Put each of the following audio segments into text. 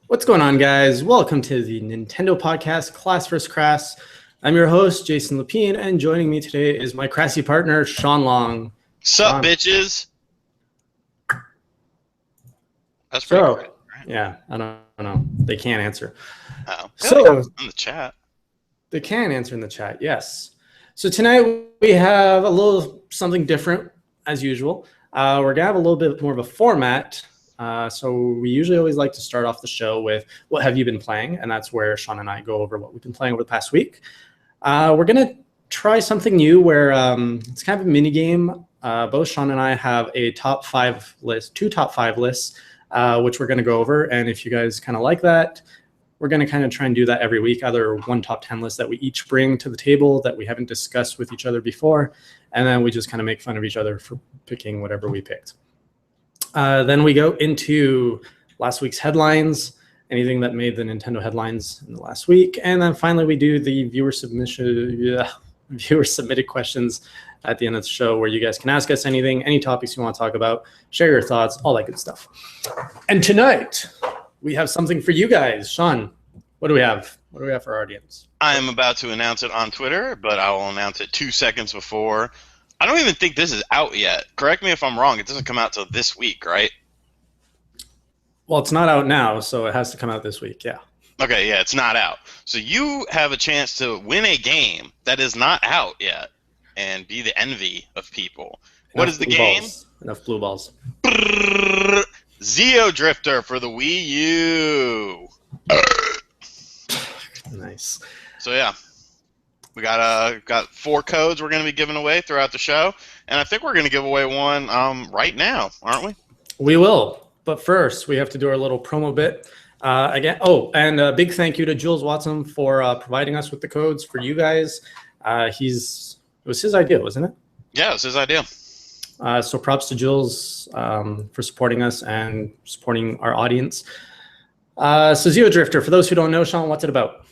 What's going on, guys? Welcome to the Nintendo podcast, Class vs. Crass. I'm your host, Jason Lapine, and joining me today is my Crassy partner, Shawn Long. Sup, bitches? That's pretty good, right? Yeah, I don't know. They can't answer. Oh, so in the chat. They can answer in the chat, yes. So tonight we have a little something different, as usual. We're going to have a little bit more of a format. So we usually always like to start off the show with what have you been playing, and that's where Shawn and I go over what we've been playing over the past week. We're going to try something new where it's kind of a mini game. Both Shawn and I have a top 5 list, 2 top 5 lists, which we're going to go over. And if you guys kind of like that, we're going to kind of try and do that every week, either one top 10 list that we each bring to the table that we haven't discussed with each other before, and then we just kind of make fun of each other for picking whatever we picked. Then we go into last week's headlines, anything that made the Nintendo headlines in the last week. And then finally, we do the viewer submitted questions at the end of the show where you guys can ask us anything, any topics you want to talk about, share your thoughts, all that good stuff. And tonight, we have something for you guys. Shawn, what do we have? What do we have for our audience? I am about to announce it on Twitter, but I will announce it 2 seconds before. I don't even think this is out yet. Correct me if I'm wrong. It doesn't come out till this week, right? Well, it's not out now, so it has to come out this week, yeah. Okay, yeah, it's not out. So you have a chance to win a game that is not out yet and be the envy of people. What is the game? Enough blue balls. Zeo Drifter for the Wii U. Nice. So yeah. We got 4 codes we're going to be giving away throughout the show, and I think we're going to give away one right now, aren't we? We will, but first we have to do our little promo bit again. Oh, and a big thank you to Jules Watson for providing us with the codes for you guys. It was his idea, wasn't it? Yeah, it was his idea. So props to Jules for supporting us and supporting our audience. So Zeo Drifter, for those who don't know, Shawn, what's it about?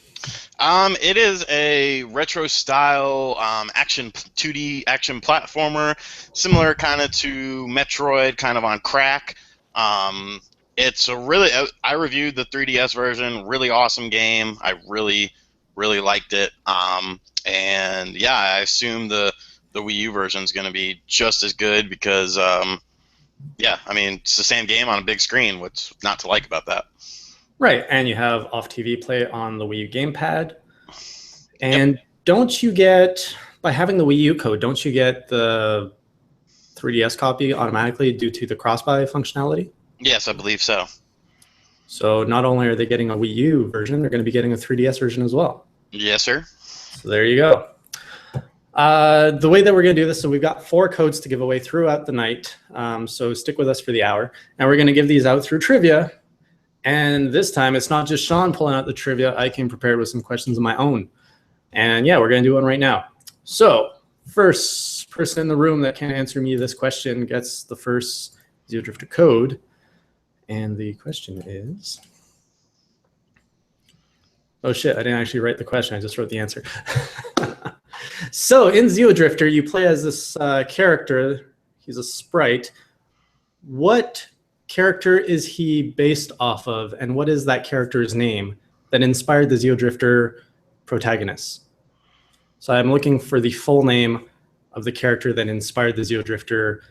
It is a retro style 2D action platformer, similar kind of to Metroid, kind of on crack. It's a really, I reviewed the 3DS version, really awesome game. I really liked it. And yeah, I assume the Wii U version is going to be just as good because, yeah, I mean, it's the same game on a big screen. What's not to like about that? Right, and you have off-TV play on the Wii U gamepad. And don't you get, by having the Wii U code, don't you get the 3DS copy automatically due to the cross-buy functionality? Yes, I believe so. So not only are they getting a Wii U version, they're going to be getting a 3DS version as well. Yes, sir. So there you go. The way that we're going to do this, so we've got 4 codes to give away throughout the night. So stick with us for the hour. And we're going to give these out through trivia. And this time, it's not just Shawn pulling out the trivia. I came prepared with some questions of my own. And yeah, we're going to do one right now. So first person in the room that can answer me this question gets the first Zeo Drifter code. And the question is... Oh, shit, I didn't actually write the question. I just wrote the answer. So in Zeo Drifter, you play as this character. He's a sprite. What character is he based off of, and what is that character's name that inspired the Zeo Drifter protagonist? So I'm looking for the full name of the character that inspired the Zeo Drifter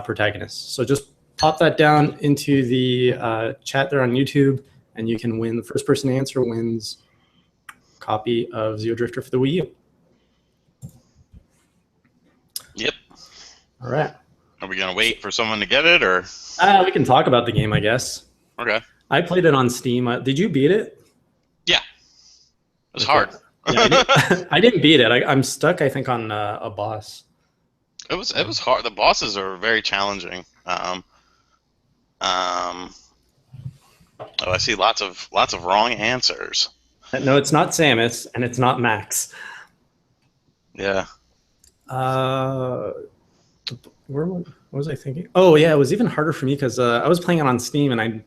protagonist. So just pop that down into the chat there on YouTube, and you can win. The first person to answer wins a copy of Zeo Drifter for the Wii U. Yep. All right. Are we going to wait for someone to get it, or? We can talk about the game, I guess. Okay. I played it on Steam. Did you beat it? Yeah. It was hard. Yeah, I didn't beat it. I'm stuck, I think, on a boss. It was hard. The bosses are very challenging. Oh, I see lots of wrong answers. No, it's not Samus, and it's not Max. Yeah. What was I thinking? Oh, yeah, it was even harder for me because I was playing it on Steam, and I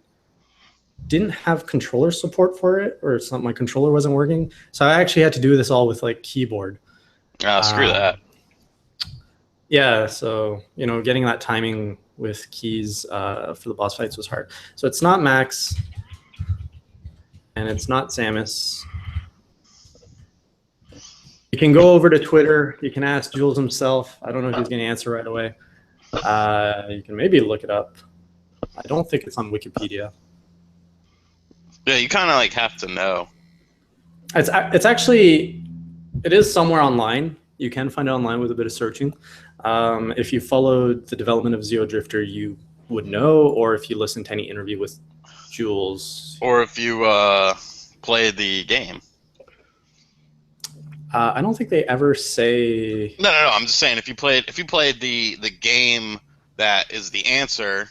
didn't have controller support for it, or my controller wasn't working. So I actually had to do this all with, like, keyboard. Screw that. Yeah, so, you know, getting that timing with keys for the boss fights was hard. So it's not Max. and it's not Samus. You can go over to Twitter. You can ask Jules himself. I don't know if he's going to answer right away. You can maybe look it up. I don't think it's on Wikipedia. Yeah, you kind of like have to know. It's actually, it is somewhere online. You can find it online with a bit of searching. If you followed the development of Zero Drifter, you would know, or if you listen to any interview with Jules. Or if you played the game. I don't think they ever say. No. I'm just saying if you played the game that is the answer,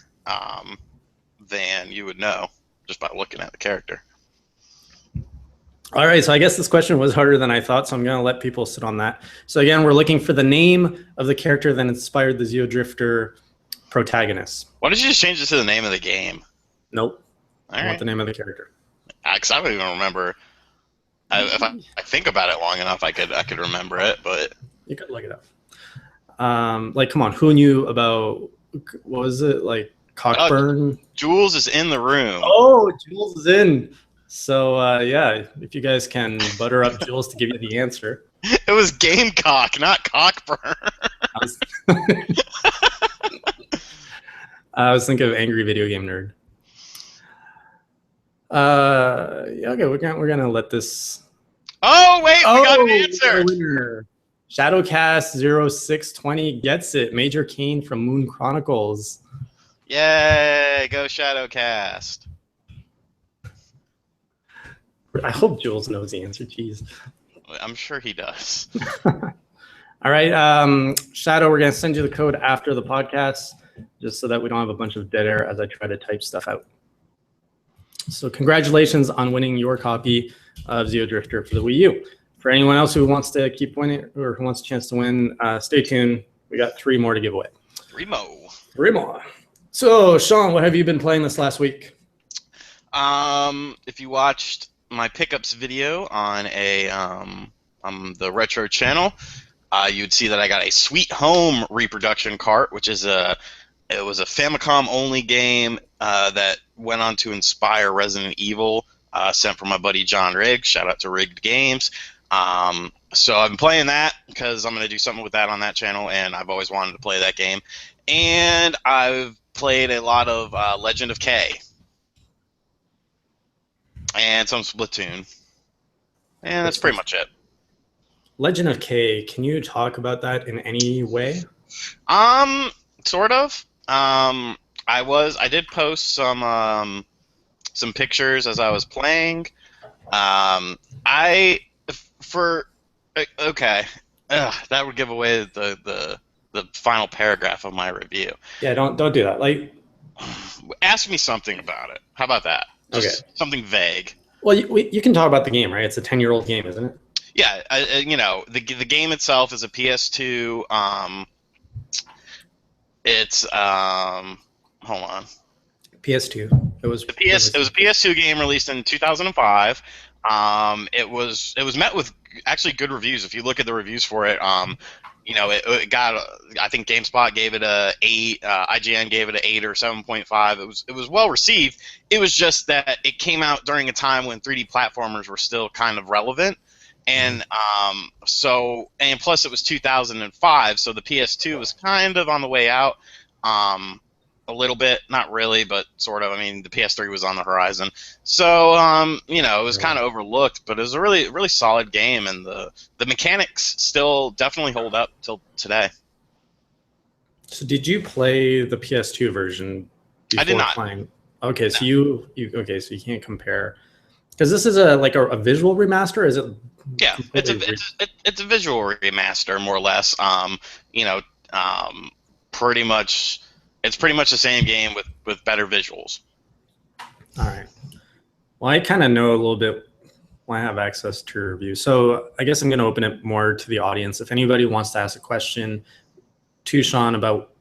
then you would know just by looking at the character. All right, so I guess this question was harder than I thought, so I'm going to let people sit on that. So again, we're looking for the name of the character that inspired the Zero Drifter protagonist. Why don't you just change it to the name of the game? Nope. All I right. want the name of the character. Because I don't even remember. If I think about it long enough, I could remember it, but you could look it up. Like, come on, who knew about, what was it, like Cockburn? Jules is in the room. Oh, Jules is in. So yeah, if you guys can butter up Jules to give you the answer. It was Gamecock, not Cockburn. I was thinking of Angry Video Game Nerd. Yeah, okay, we're gonna let this. Oh wait, we got an answer. Winner. Shadowcast0620 gets it. Major Kane from Moon Chronicles. Yay! Go Shadowcast. I hope Jules knows the answer. Jeez. I'm sure he does. All right, Shadow, we're gonna send you the code after the podcast, just so that we don't have a bunch of dead air as I try to type stuff out. So congratulations on winning your copy of Zero Drifter for the Wii U. For anyone else who wants to keep winning or who wants a chance to win, stay tuned. We got 3 more to give away. 3 more. 3 more. So, Shawn, what have you been playing this last week? If you watched my pickups video on the retro channel, you'd see that I got a Sweet Home reproduction cart, which is it was a Famicom only game that went on to inspire Resident Evil, sent from my buddy John Riggs. Shout out to Rigged Games. So I've been playing that because I'm going to do something with that on that channel, and I've always wanted to play that game. And I've played a lot of Legend of K and some Splatoon, and that's pretty much it. Legend of K, can you talk about that in any way? Sort of. I did post some pictures as I was playing. Okay, that would give away the final paragraph of my review. Yeah, don't do that. Like, ask me something about it. How about that? Just something vague. Well, you can talk about the game, right? It's a 10-year-old game, isn't it? Yeah, the game itself is a PS2. It's hold on. PS2. It was a PS2 game released in 2005. It was met with actually good reviews. If you look at the reviews for it, it got, I think GameSpot gave it a 8, IGN gave it an 8 or 7.5. It was well received. It was just that it came out during a time when 3D platformers were still kind of relevant, and and plus it was 2005, so the PS2 was kind of on the way out. A little bit, not really, but sort of. I mean, the PS3 was on the horizon, so it was kind of overlooked. But it was a really, really solid game, and the mechanics still definitely hold up till today. So, did you play the PS2 version before I did not. Playing? Okay, so you can't compare, because this is a visual remaster. Is it? Yeah, it's a visual remaster, more or less. Pretty much. It's pretty much the same game with better visuals. All right. Well, I kind of know a little bit when I have access to your review. So I guess I'm going to open it more to the audience. If anybody wants to ask a question to Shawn about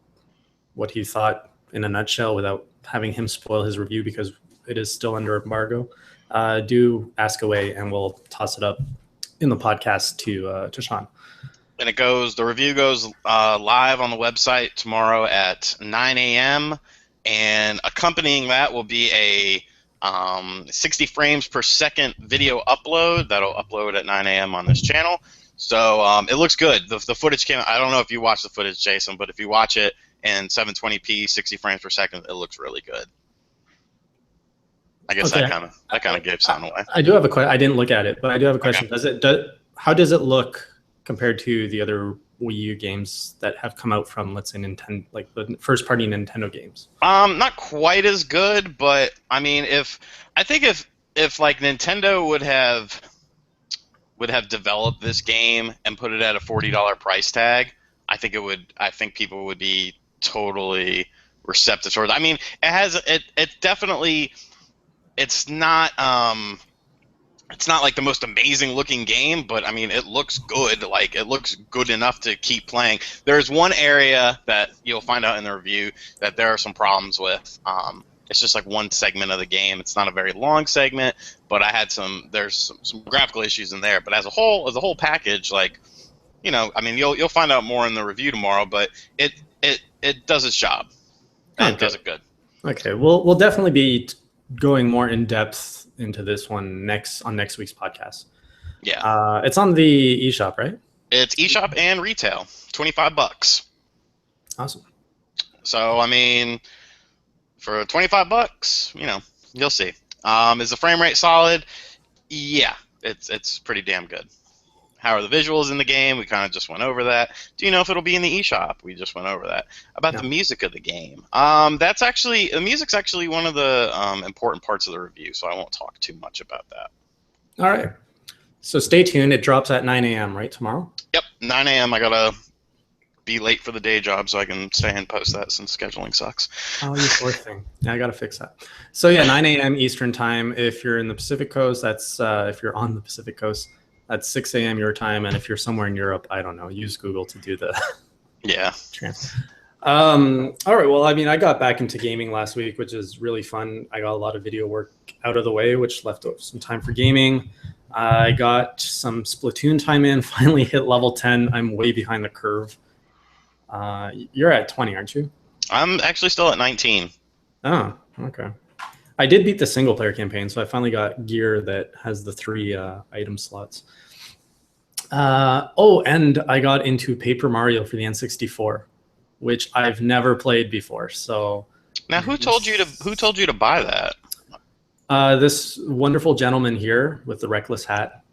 what he thought in a nutshell without having him spoil his review because it is still under embargo, do ask away and we'll toss it up in the podcast to Shawn. And the review goes live on the website tomorrow at 9 a.m. And accompanying that will be 60 frames per second video upload. That'll upload at 9 a.m. on this channel. So it looks good. The footage came. I don't know if you watched the footage, Jason, but if you watch it in 720p, 60 frames per second, it looks really good. I guess Okay. that kind of gave something away. I do have a question. I didn't look at it, but I do have a question. Okay. How does it look compared to the other Wii U games that have come out from, let's say, Nintendo, like the first-party Nintendo games? Not quite as good, but I mean, if like Nintendo would have developed this game and put it at a $40 price tag, I think people would be totally receptive towards it. I mean, it definitely, it's not like the most amazing looking game, but I mean, it looks good. Like, it looks good enough to keep playing. There's one area that you'll find out in the review that there are some problems with. It's just like one segment of the game. It's not a very long segment, but there's some graphical issues in there. But as a whole package, like, you know, I mean, you'll find out more in the review tomorrow, but it does its job. And it does it good. Okay, we'll definitely be going more in depth into this one on next week's podcast. Yeah. It's on the eShop, right? It's eShop and retail, $25. Awesome. So I mean, for $25, you know, you'll see. Is the frame rate solid? Yeah, it's pretty damn good. How are the visuals in the game? We kind of just went over that. Do you know if it'll be in the eShop? We just went over that. About the music of the game. The music's actually one of the important parts of the review, so I won't talk too much about that. All right. So stay tuned. It drops at 9 a.m., right, tomorrow? Yep, 9 a.m. I gotta be late for the day job so I can stay and post that since scheduling sucks. Oh, you poor thing. Yeah, I gotta fix that. So yeah, 9 a.m. Eastern time. If you're in the Pacific Coast, that's if you're on the Pacific Coast, that's 6 a.m. your time. And if you're somewhere in Europe, I don't know, use Google to do the trans. All right. Well, I mean, I got back into gaming last week, which is really fun. I got a lot of video work out of the way, which left some time for gaming. I got some Splatoon time in, finally hit level 10. I'm way behind the curve. You're at 20, aren't you? I'm actually still at 19. Oh, okay. I did beat the single player campaign, so I finally got gear that has the 3 item slots. And I got into Paper Mario for the N64, which I've never played before. So now, who told you to buy that? This wonderful gentleman here with the reckless hat.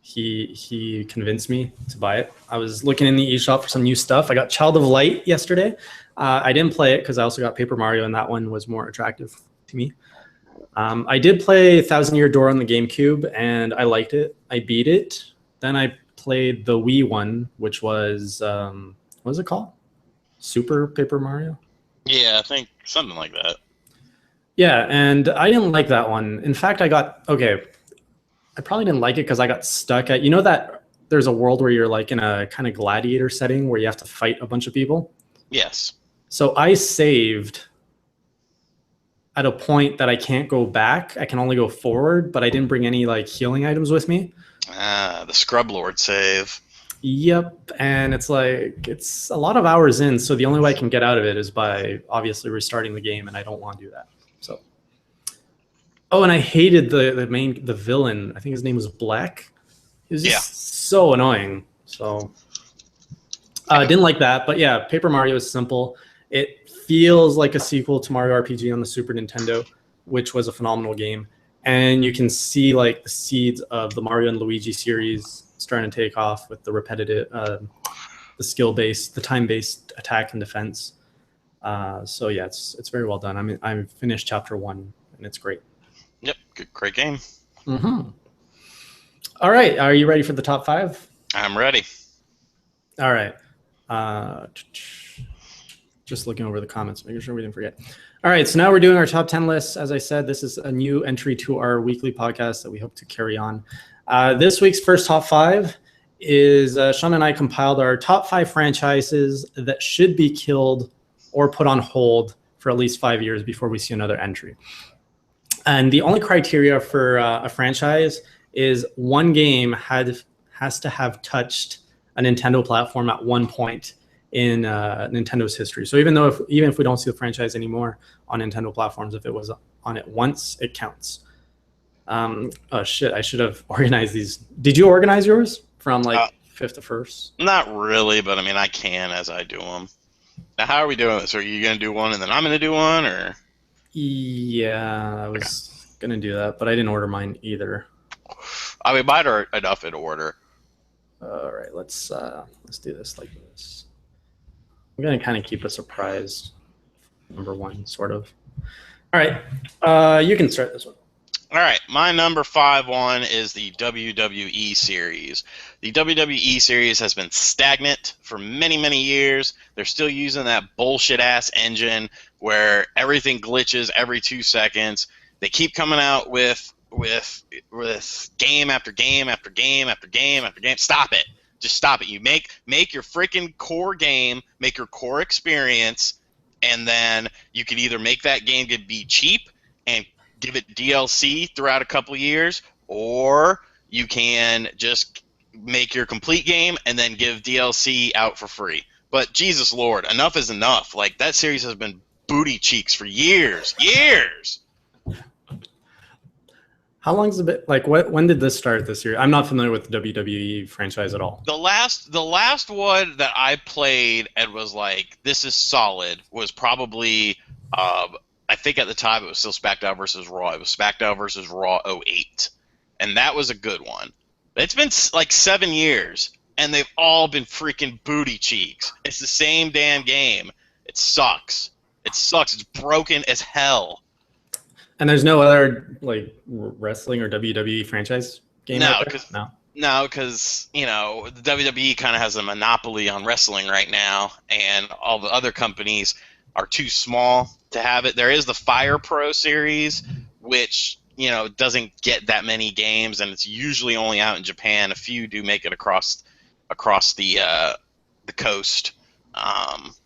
He convinced me to buy it. I was looking in the eShop for some new stuff. I got Child of Light yesterday. I didn't play it because I also got Paper Mario, and that one was more attractive to me. I did play Thousand Year Door on the GameCube, and I liked it. I beat it. Then I played the Wii one, which was what was it called? Super Paper Mario? Yeah, I think something like that. Yeah, and I didn't like that one. In fact, I probably didn't like it because I got stuck at, you know, that there's a world where you're like in a kind of gladiator setting where you have to fight a bunch of people? Yes. So I saved at a point that I can't go back. I can only go forward, but I didn't bring any like healing items with me. The Scrub Lord save. Yep, and it's a lot of hours in, so the only way I can get out of it is by obviously restarting the game, and I don't want to do that. So, and I hated the villain. I think his name was Black. He was just so annoying. So I didn't like that, but yeah, Paper Mario is simple. It feels like a sequel to Mario RPG on the Super Nintendo, which was a phenomenal game. And you can see like the seeds of the Mario and Luigi series starting to take off with the repetitive, the skill-based, the time-based attack and defense. So yeah, it's very well done. I mean, I finished chapter 1, and it's great. Yep, great game. Mm-hmm. All right, are you ready for the top 5? I'm ready. All right. Just looking over the comments, making sure we didn't forget. All right, so now we're doing our top 10 lists. As I said, this is a new entry to our weekly podcast that we hope to carry on. This week's first top 5 is Shawn and I compiled our top 5 franchises that should be killed or put on hold for at least 5 years before we see another entry. And the only criteria for a franchise is one game has to have touched a Nintendo platform at one point in Nintendo's history. So even if we don't see the franchise anymore on Nintendo platforms, if it was on it once, it counts. Oh shit! I should have organized these. Did you organize yours from like fifth to first? Not really, but I mean I can as I do them. Now, how are we doing this? Are you gonna do one and then I'm gonna do one, or? Yeah, I was gonna do that, but I didn't order mine either. I mean, mine are enough in order. All right, let's do this like this. I'm gonna kind of keep a surprise. Number one, sort of. All right, you can start this one. All right, my number 5 one is the WWE series. The WWE series has been stagnant for many, many years. They're still using that bullshit-ass engine where everything glitches every 2 seconds. They keep coming out with game after game after game after game after game. Stop it. Just stop it. You make your freaking core game, make your core experience, and then you can either make that game to be cheap and give it DLC throughout a couple of years, or you can just make your complete game and then give DLC out for free. But Jesus Lord, enough is enough. Like, that series has been booty cheeks for years. How long's it been? Like, when did this start this year? I'm not familiar with the WWE franchise at all. The last one that I played and was like, this is solid, was probably I think at the time it was still SmackDown versus Raw. It was SmackDown versus Raw 08. And that was a good one. It's been like 7 years, and they've all been freaking booty cheeks. It's the same damn game. It sucks. It's broken as hell. And there's no other like wrestling or WWE franchise game out there? No, because, you know, the WWE kind of has a monopoly on wrestling right now, and all the other companies are too small to have it. There is the Fire Pro series, which, you know, doesn't get that many games, and it's usually only out in Japan. A few do make it across the coast.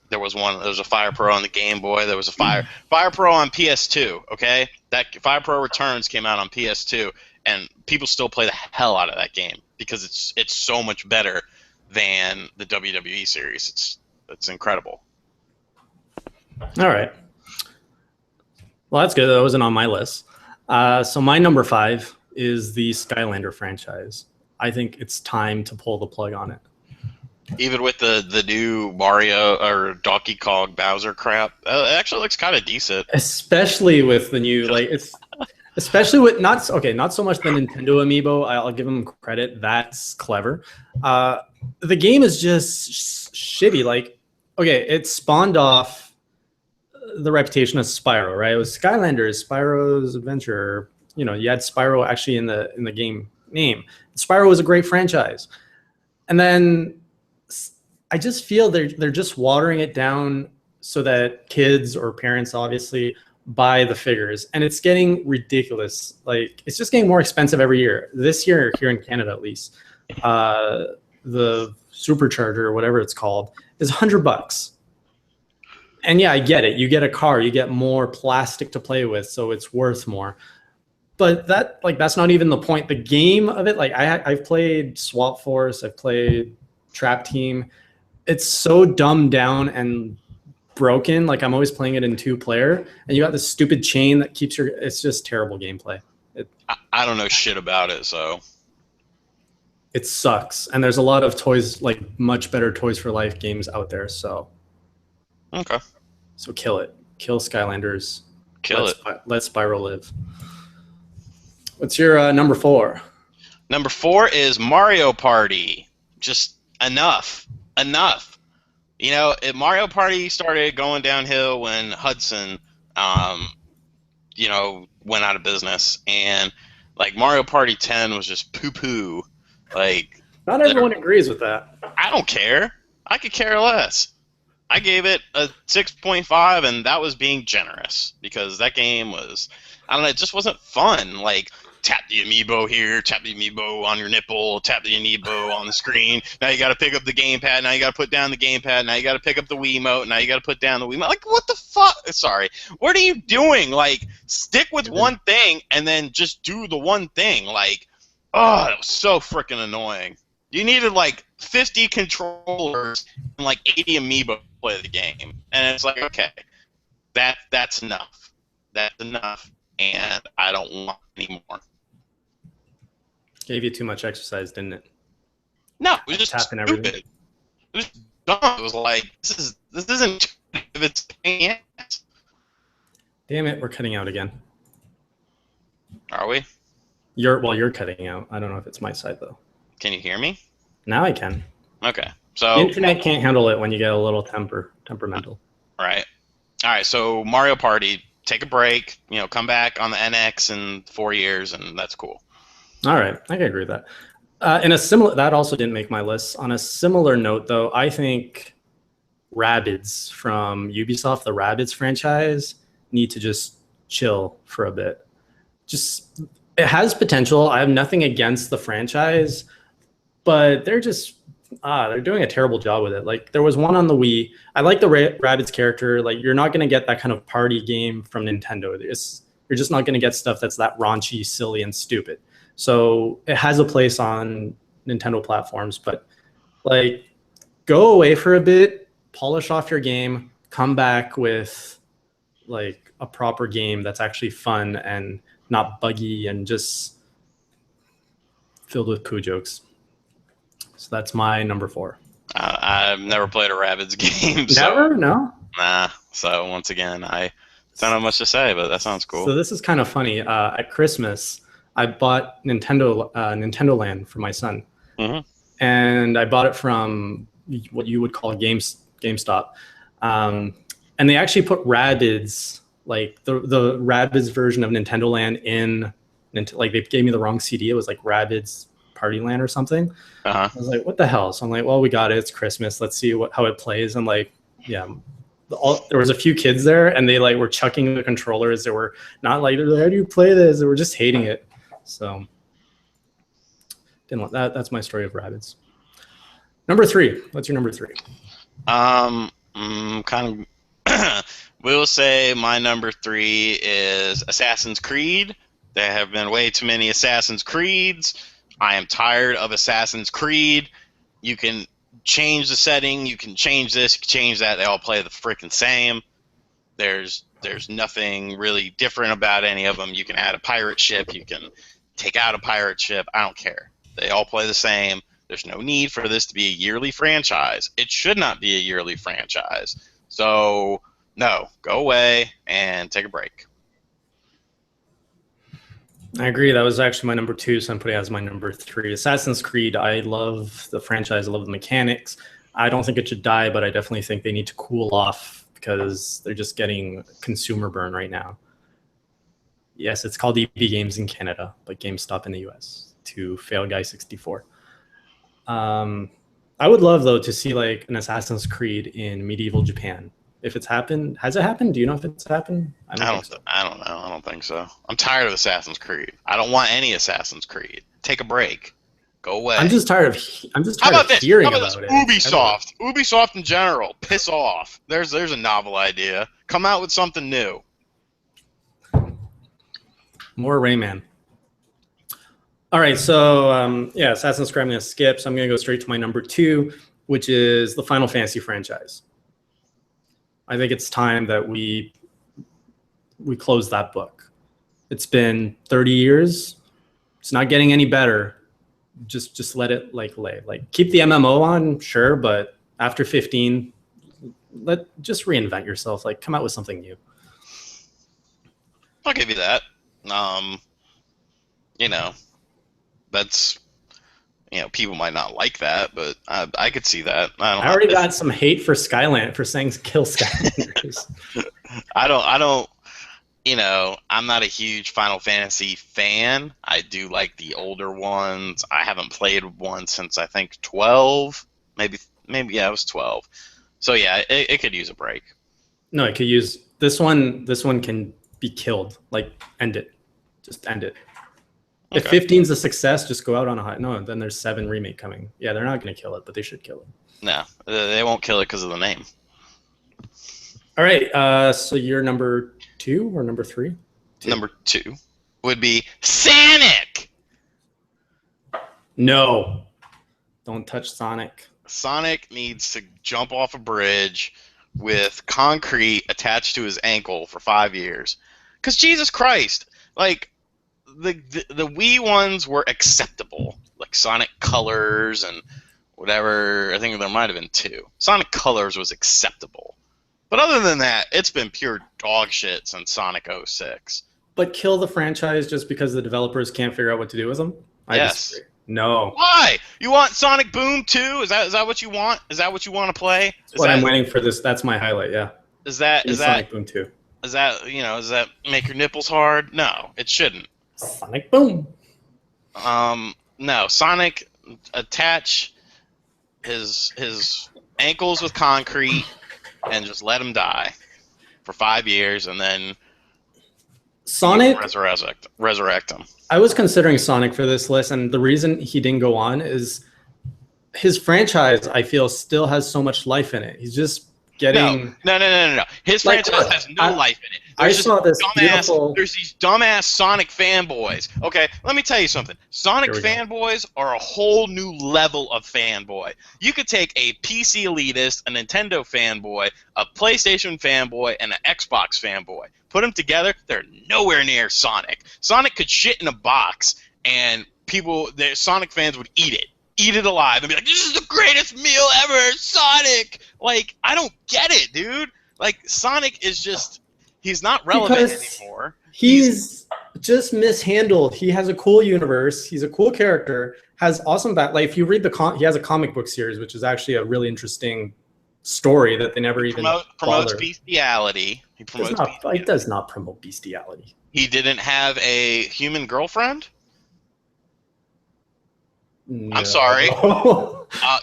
There was a Fire Pro on the Game Boy. There was a Fire Pro on PS2. Okay, that Fire Pro Returns came out on PS2, and people still play the hell out of that game because it's so much better than the WWE series. It's incredible. All right. Well, that's good. That wasn't on my list. So my number 5 is the Skylander franchise. I think it's time to pull the plug on it. Even with the new Mario or Donkey Kong Bowser crap, it actually looks kind of decent. Especially with the new, like, especially with not so much the Nintendo amiibo. I'll give them credit. That's clever. The game is just shitty. Like, okay, it spawned off the reputation of Spyro, right? It was Skylanders, Spyro's Adventure. You know, you had Spyro actually in the game name. Spyro was a great franchise, and then I just feel they're just watering it down so that kids or parents obviously buy the figures, and it's getting ridiculous. Like, it's just getting more expensive every year. This year, here in Canada at least, the Supercharger or whatever it's called is $100. And yeah, I get it. You get a car, you get more plastic to play with, so it's worth more. But that's not even the point. The game of it, like I've played Swap Force, I've played Trap Team. It's so dumbed down and broken. Like, I'm always playing it in 2-player, and you got this stupid chain that keeps it's just terrible gameplay. I don't know shit about it, so it sucks. And there's a lot of toys, like much better Toys for Life games out there. So okay. So kill it. Kill Skylanders. Let Spyro live. What's your number 4? Number 4 is Mario Party. Just enough. You know, Mario Party started going downhill when Hudson, you know, went out of business, and like Mario Party 10 was just poo-poo. Like, not everyone agrees with that. I don't care. I could care less. I gave it a 6.5, and that was being generous because that game was, I don't know, it just wasn't fun. Like, tap the amiibo here, tap the amiibo on your nipple, tap the amiibo on the screen. Now you got to pick up the gamepad. Now you got to put down the gamepad. Now you got to pick up the Wiimote. Now you got to put down the Wiimote. Like, what the fuck? Sorry. What are you doing? Like, stick with one thing and then just do the one thing. Like, oh, that was so freaking annoying. You needed like 50 controllers and like 80 amiibo to play the game, and it's like, okay, that's enough. That's enough, and I don't want any more. Gave you too much exercise, didn't it? No, it was just Tapping stupid. everything. It was dumb. It was like, this isn't if it's pain in the ass. Damn it, we're cutting out again. Are we? You're cutting out. I don't know if it's my side though. Can you hear me? Now I can. Okay. The So internet can't handle it when you get a little temperamental. right. All right. So Mario Party, take a break. Come back on the NX in 4 years, and that's cool. All right, I can agree with that. In a similar, that also didn't make my list. On a similar note, though, I think Rabbids from Ubisoft, the Rabbids franchise, need to just chill for a bit. Just it has potential. I have nothing against the franchise, but they're just they're doing a terrible job with it. Like there was one on the Wii. I like the Rabbids character. Like you're not going to get that kind of party game from Nintendo. You're just not going to get stuff that's that raunchy, silly, and stupid. So it has a place on Nintendo platforms, but like go away for a bit, polish off your game, come back with like a proper game that's actually fun and not buggy and just filled with poo jokes. So that's my number 4. I've never played a Rabbids game. Never? No? Nah. So once again, I don't have much to say, but that sounds cool. So this is kind of funny. At Christmas, I bought Nintendo Land for my son. Mm-hmm. And I bought it from what you would call GameStop. And they actually put Rabbids, like the Rabbids version of Nintendo Land in, like they gave me the wrong CD. It was like Rabbids Party Land or something. Uh-huh. I was like, what the hell? So I'm like, well, we got it. It's Christmas. Let's see how it plays. And like, yeah, there was a few kids there and they like were chucking the controllers. They were not like, how do you play this? They were just hating it. So didn't want that. That's my story of Rabbids. Number 3. What's your number 3? Kind of. We'll say my number 3 is Assassin's Creed. There have been way too many Assassin's Creeds. I am tired of Assassin's Creed. You can change the setting. You can change this. You can change that. They all play the freaking same. There's nothing really different about any of them. You can add a pirate ship. You can take out a pirate ship. I don't care. They all play the same. There's no need for this to be a yearly franchise. It should not be a yearly franchise. So, no, go away and take a break. I agree. That was actually my number 2, so I'm putting it as my number 3. Assassin's Creed, I love the franchise. I love the mechanics. I don't think it should die, but I definitely think they need to cool off because they're just getting consumer burn right now. Yes, it's called EB Games in Canada, but GameStop in the US to Fail Guy 64. I would love, though, to see like an Assassin's Creed in medieval Japan. If it's happened, has it happened? Do you know if it's happened? I don't know. I don't think so. I'm tired of Assassin's Creed. I don't want any Assassin's Creed. Take a break. Go away. I'm just tired of hearing about it. Ubisoft in general. Piss off. There's a novel idea. Come out with something new. More Rayman. All right, so yeah, Assassin's Creed I'm going to skip. So I'm going to go straight to my number 2, which is the Final Fantasy franchise. I think it's time that we close that book. It's been 30 years. It's not getting any better. Just let it lay. Like keep the MMO on, sure, but after 15, just reinvent yourself. Like come out with something new. I'll give you that. That's people might not like that, but I could see that. I already got some hate for Skyland for saying kill Skylanders. I don't. I'm not a huge Final Fantasy fan. I do like the older ones. I haven't played one since I think 12, maybe yeah, it was 12. So yeah, it could use a break. No, it could use this one. This one can be killed. Like end it, just end it. Okay. If 15's a success, just go out on a high. No, then there's 7 remake coming. Yeah, they're not going to kill it, but they should kill it. No, they won't kill it because of the name. All right, so you're number 2 or number 3? 2. Number 2 would be Sonic. No. Don't touch Sonic. Sonic needs to jump off a bridge with concrete attached to his ankle for 5 years. Because Jesus Christ, like the Wii ones were acceptable, like Sonic Colors and whatever. I think there might have been 2. Sonic Colors was acceptable, but other than that, it's been pure dog shit since Sonic 06. But kill the franchise just because the developers can't figure out what to do with them? I Yes. disagree. No. Why? You want Sonic Boom 2? Is that what you want? Is that what you want to play? I'm waiting for this. That's my highlight, yeah. Is that Sonic Boom 2. Does that make your nipples hard? No, it shouldn't. Sonic Boom. No, Sonic attach his ankles with concrete and just let him die for 5 years, and then Sonic resurrect him. I was considering Sonic for this list, and the reason he didn't go on is his franchise, I feel, still has so much life in it. He's just getting... No. His franchise has no life in it. There's these dumbass Sonic fanboys. Okay, let me tell you something. Sonic fanboys are a whole new level of fanboy. You could take a PC elitist, a Nintendo fanboy, a PlayStation fanboy, and an Xbox fanboy. Put them together, they're nowhere near Sonic. Sonic could shit in a box, and Sonic fans would eat it alive, and be like, "This is the greatest meal ever, Sonic!" Like, I don't get it, dude. Like, Sonic is just—he's not relevant anymore. He's just mishandled. He has a cool universe. He's a cool character. Has awesome like if you read he has a comic book series, which is actually a really interesting story that they never promotes bestiality. He does not promote bestiality. He didn't have a human girlfriend? No. I'm sorry.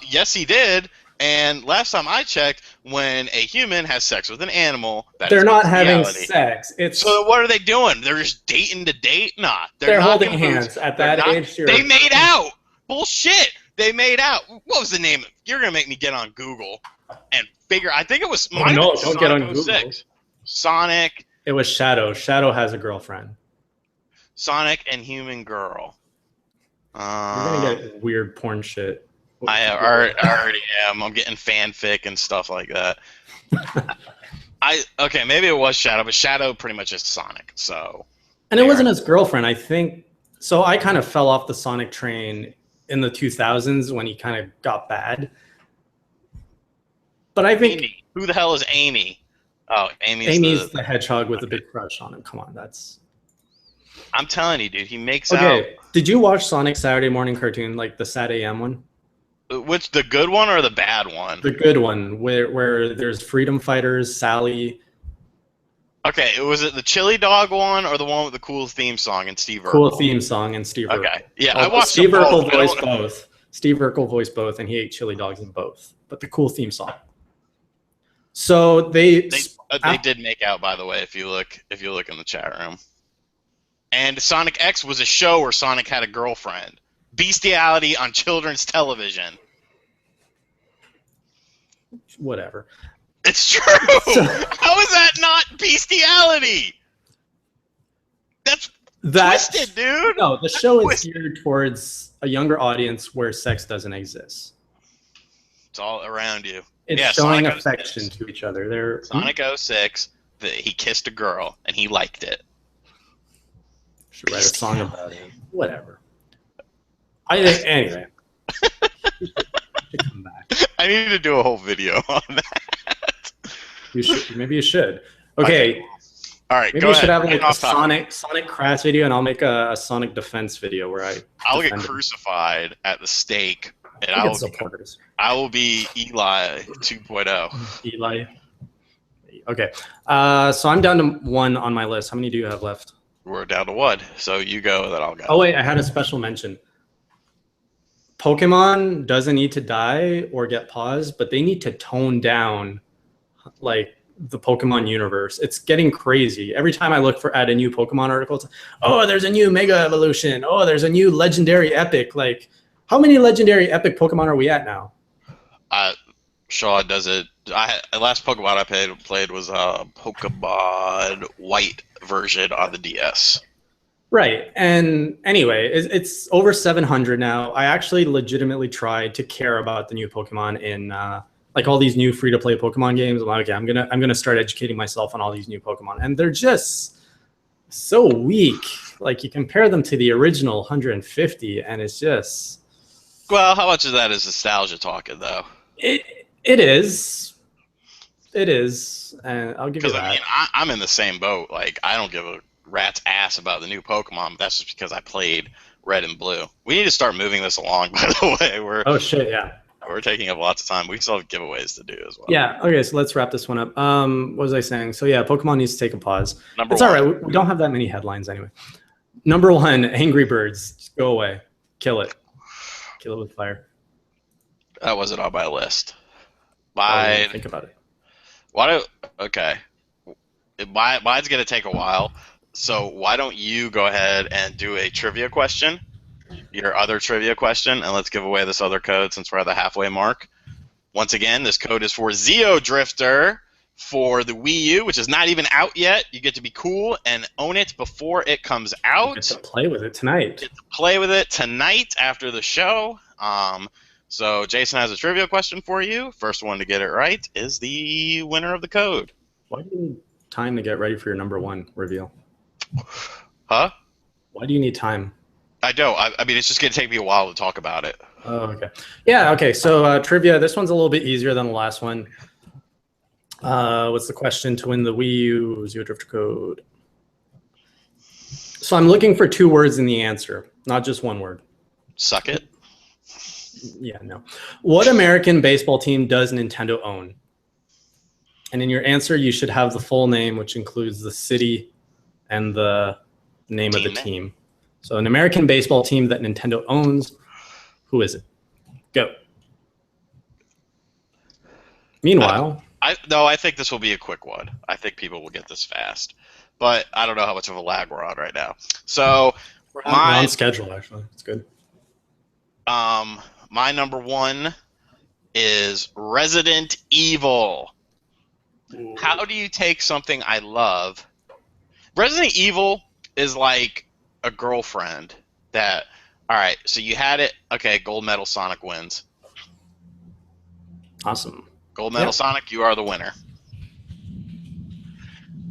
Yes, he did. And last time I checked, when a human has sex with an animal, they're not having sex. So what are they doing? They're just dating to date? Nah. They're not holding hands at that age. They made out. Bullshit. They made out. What was the name? You're going to make me get on Google and figure. I think it was. Don't get on Google. Sonic. It was Shadow. Shadow has a girlfriend. Sonic and human girl. You're gonna get weird porn shit. I already am. I'm getting fanfic and stuff like that. Okay, maybe it was Shadow, but Shadow pretty much is Sonic. So. And it wasn't his girlfriend, I think. So I kind of fell off the Sonic train in the 2000s when he kind of got bad. But I think Amy. Who the hell is Amy? Oh, Amy's the hedgehog with a big crush on him. Come on, that's. I'm telling you, dude. He makes out. Did you watch Sonic Saturday morning cartoon, like the Sat AM one? Which, the good one or the bad one? The good one, where there's freedom fighters, Sally. Okay, was it the Chili Dog one or the one with the cool theme song and Steve Urkel? Cool theme song and Steve Urkel. Okay, yeah, I watched Steve Urkel voiced both. Steve Urkel voiced both, and he ate chili dogs in both. But the cool theme song. So they did make out, by the way, if you look in the chat room. And Sonic X was a show where Sonic had a girlfriend. Bestiality on children's television. Whatever. It's true. How is that not bestiality? That's twisted, dude. No, the show is geared towards a younger audience where sex doesn't exist. It's all around you. It's showing affection to each other. Sonic 06, he kissed a girl, and he liked it. Should write a song about it. Whatever. Anyway. Come back. I need to do a whole video on that. Maybe you should. Okay. All right. Maybe we should have like a Sonic Crass video, and I'll make a Sonic defense video where I'll get crucified at the stake, and I will be Eli 2.0. Eli. Okay. So I'm down to 1 on my list. How many do you have left? We're down to 1. So you go, then I'll go. Oh wait, I had a special mention. Pokemon doesn't need to die or get paused, but they need to tone down like the Pokemon universe. It's getting crazy. Every time I look at a new Pokemon article, it's, oh, there's a new Mega Evolution. Oh, there's a new Legendary Epic. Like, how many Legendary Epic Pokemon are we at now? Shaw does it. The last Pokemon I played was Pokemon White version on the DS. Right. And anyway, it's over 700 now. I actually legitimately tried to care about the new Pokemon in like all these new free-to-play Pokemon games. I'm like, okay, I'm gonna start educating myself on all these new Pokemon, and they're just so weak. Like you compare them to the original 150, and it's just Well, how much of that is nostalgia talking, though? it is. It is, and I'll give you Because I mean, that. I'm in the same boat. Like, I don't give a rat's ass about the new Pokemon, but that's just because I played Red and Blue. We need to start moving this along. By the way, Oh shit, yeah. we're taking up lots of time. We still have giveaways to do as well. Yeah. Okay. So let's wrap this one up. What was I saying? So yeah, Pokemon needs to take a pause. Number It's one. all right. We don't have that many headlines anyway. Number one, Angry Birds. Just go away. Kill it. Kill it with fire. That wasn't on my list. Think about it. Okay. Mine's gonna take a while. So why don't you go ahead and do a trivia question, your other trivia question, and let's give away this other code since we're at the halfway mark. Once again, this code is for Zeo Drifter for the Wii U, which is not even out yet. You get to be cool and own it before it comes out. Get to play with it tonight. Get to play with it tonight after the show. So Jason has a trivia question for you. First one to get it right is the winner of the code. Why do you need time to get ready for your number one reveal? Huh? Why do you need time? I don't. I mean, it's just going to take me a while to talk about it. Oh, okay. Yeah, okay. So trivia, this one's a little bit easier than the last one. What's the question to win the Wii U Zeo Drifter code? So I'm looking for 2 words in the answer, not just 1 word. Suck it. Yeah, no. What American baseball team does Nintendo own? And in your answer, you should have the full name, which includes the city and the name of the team. So an American baseball team that Nintendo owns, who is it? Go. Meanwhile, I think this will be a quick one. I think people will get this fast, but I don't know how much of a lag we're on right now. So we're on schedule. Actually, it's good. My number one is Resident Evil. Ooh. How do you take something I love? Resident Evil is like a girlfriend that, all right, so you had it. Okay, gold medal Sonic wins. Awesome. Gold medal Sonic, you are the winner.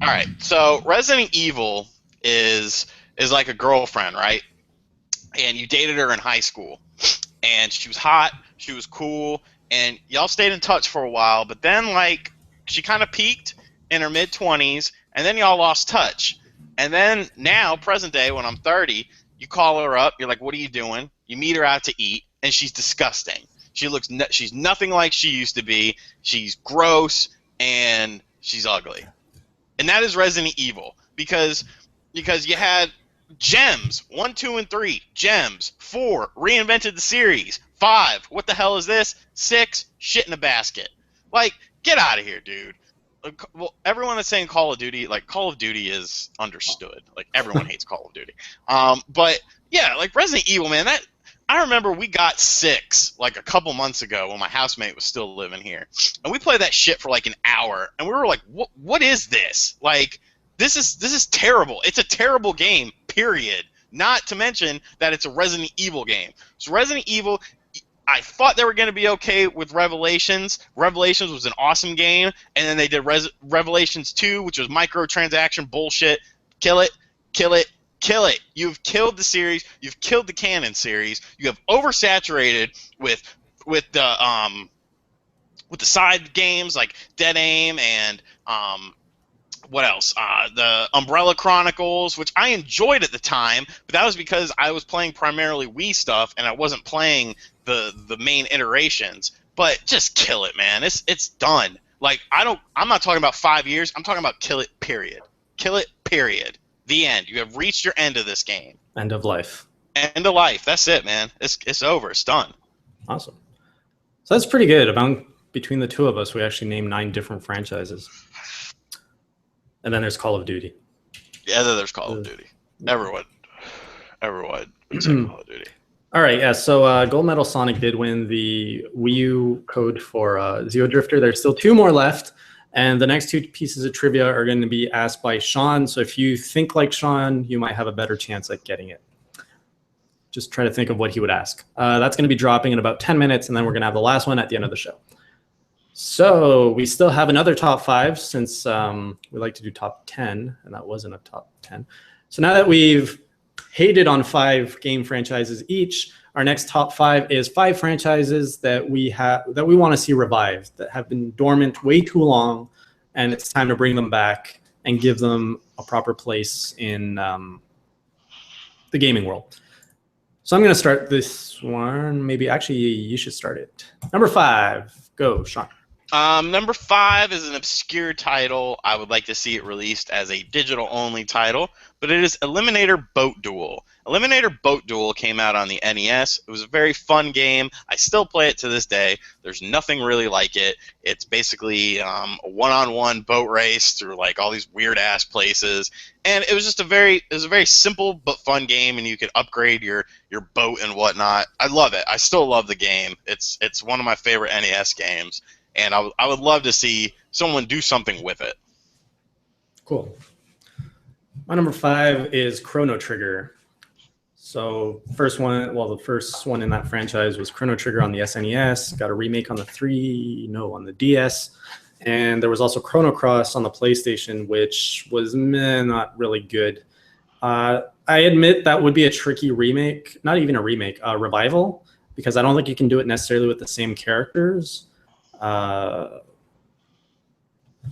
All right, so Resident Evil is like a girlfriend, right? And you dated her in high school. And she was hot, she was cool, and y'all stayed in touch for a while, but then, like, she kind of peaked in her mid-20s, and then y'all lost touch. And then now, present day, when I'm 30, you call her up, you're like, what are you doing? You meet her out to eat, and she's disgusting. She's nothing like she used to be. She's gross, and she's ugly. And that is Resident Evil, because you had gems, 1, 2, and 3, gems, 4, reinvented the series, 5, what the hell is this, 6, shit in a basket. Like, get out of here, dude. Well, everyone that's saying Call of Duty, like, Call of Duty is understood. Like, everyone hates Call of Duty. But, yeah, like, Resident Evil, man, I remember we got 6, like, a couple months ago when my housemate was still living here. And we played that shit for, like, an hour. And we were like, what is this? Like, this is terrible. It's a terrible game, period. Not to mention that it's a Resident Evil game. So Resident Evil, I thought they were going to be okay with Revelations. Revelations was an awesome game. And then they did Revelations 2, which was microtransaction bullshit. Kill it, kill it, kill it. You've killed the series. You've killed the canon series. You have oversaturated with the side games like Dead Aim and what else? The Umbrella Chronicles, which I enjoyed at the time, but that was because I was playing primarily Wii stuff and I wasn't playing the main iterations. But just kill it, man. It's done. Like, I'm not talking about 5 years. I'm talking about kill it, period. Kill it, period. The end. You have reached your end of this game. End of life. End of life. That's it, man. It's over. It's done. Awesome. So that's pretty good. Between the two of us, we actually named 9 different franchises. And then there's Call of Duty. Yeah, then there's Call of Duty. Everyone said Call of Duty. All right, yeah. So Gold Medal Sonic did win the Wii U code for Zeo Drifter. There's still 2 more left. And the next two pieces of trivia are going to be asked by Shawn. So if you think like Shawn, you might have a better chance at getting it. Just try to think of what he would ask. That's going to be dropping in about 10 minutes, and then we're going to have the last one at the end of the show. So we still have another top 5 since we like to do top 10, and that wasn't a top 10. So now that we've hated on 5 game franchises each, our next top 5 is 5 franchises that we want to see revived, that have been dormant way too long, and it's time to bring them back and give them a proper place in the gaming world. So I'm going to start this one. Maybe actually you should start it. Number 5, go, Shawn. Number 5 is an obscure title. I would like to see it released as a digital-only title, but it is Eliminator Boat Duel. Eliminator Boat Duel came out on the NES. It was a very fun game. I still play it to this day. There's nothing really like it. It's basically a one-on-one boat race through like all these weird-ass places, and it was just a very simple but fun game, and you could upgrade your boat and whatnot. I love it. I still love the game. It's one of my favorite NES games. And I would love to see someone do something with it. Cool. My number 5 is Chrono Trigger. So the first one in that franchise was Chrono Trigger on the SNES. Got a remake on the DS. And there was also Chrono Cross on the PlayStation, which was not really good. I admit that would be a tricky remake. Not even a remake, a revival, because I don't think you can do it necessarily with the same characters. But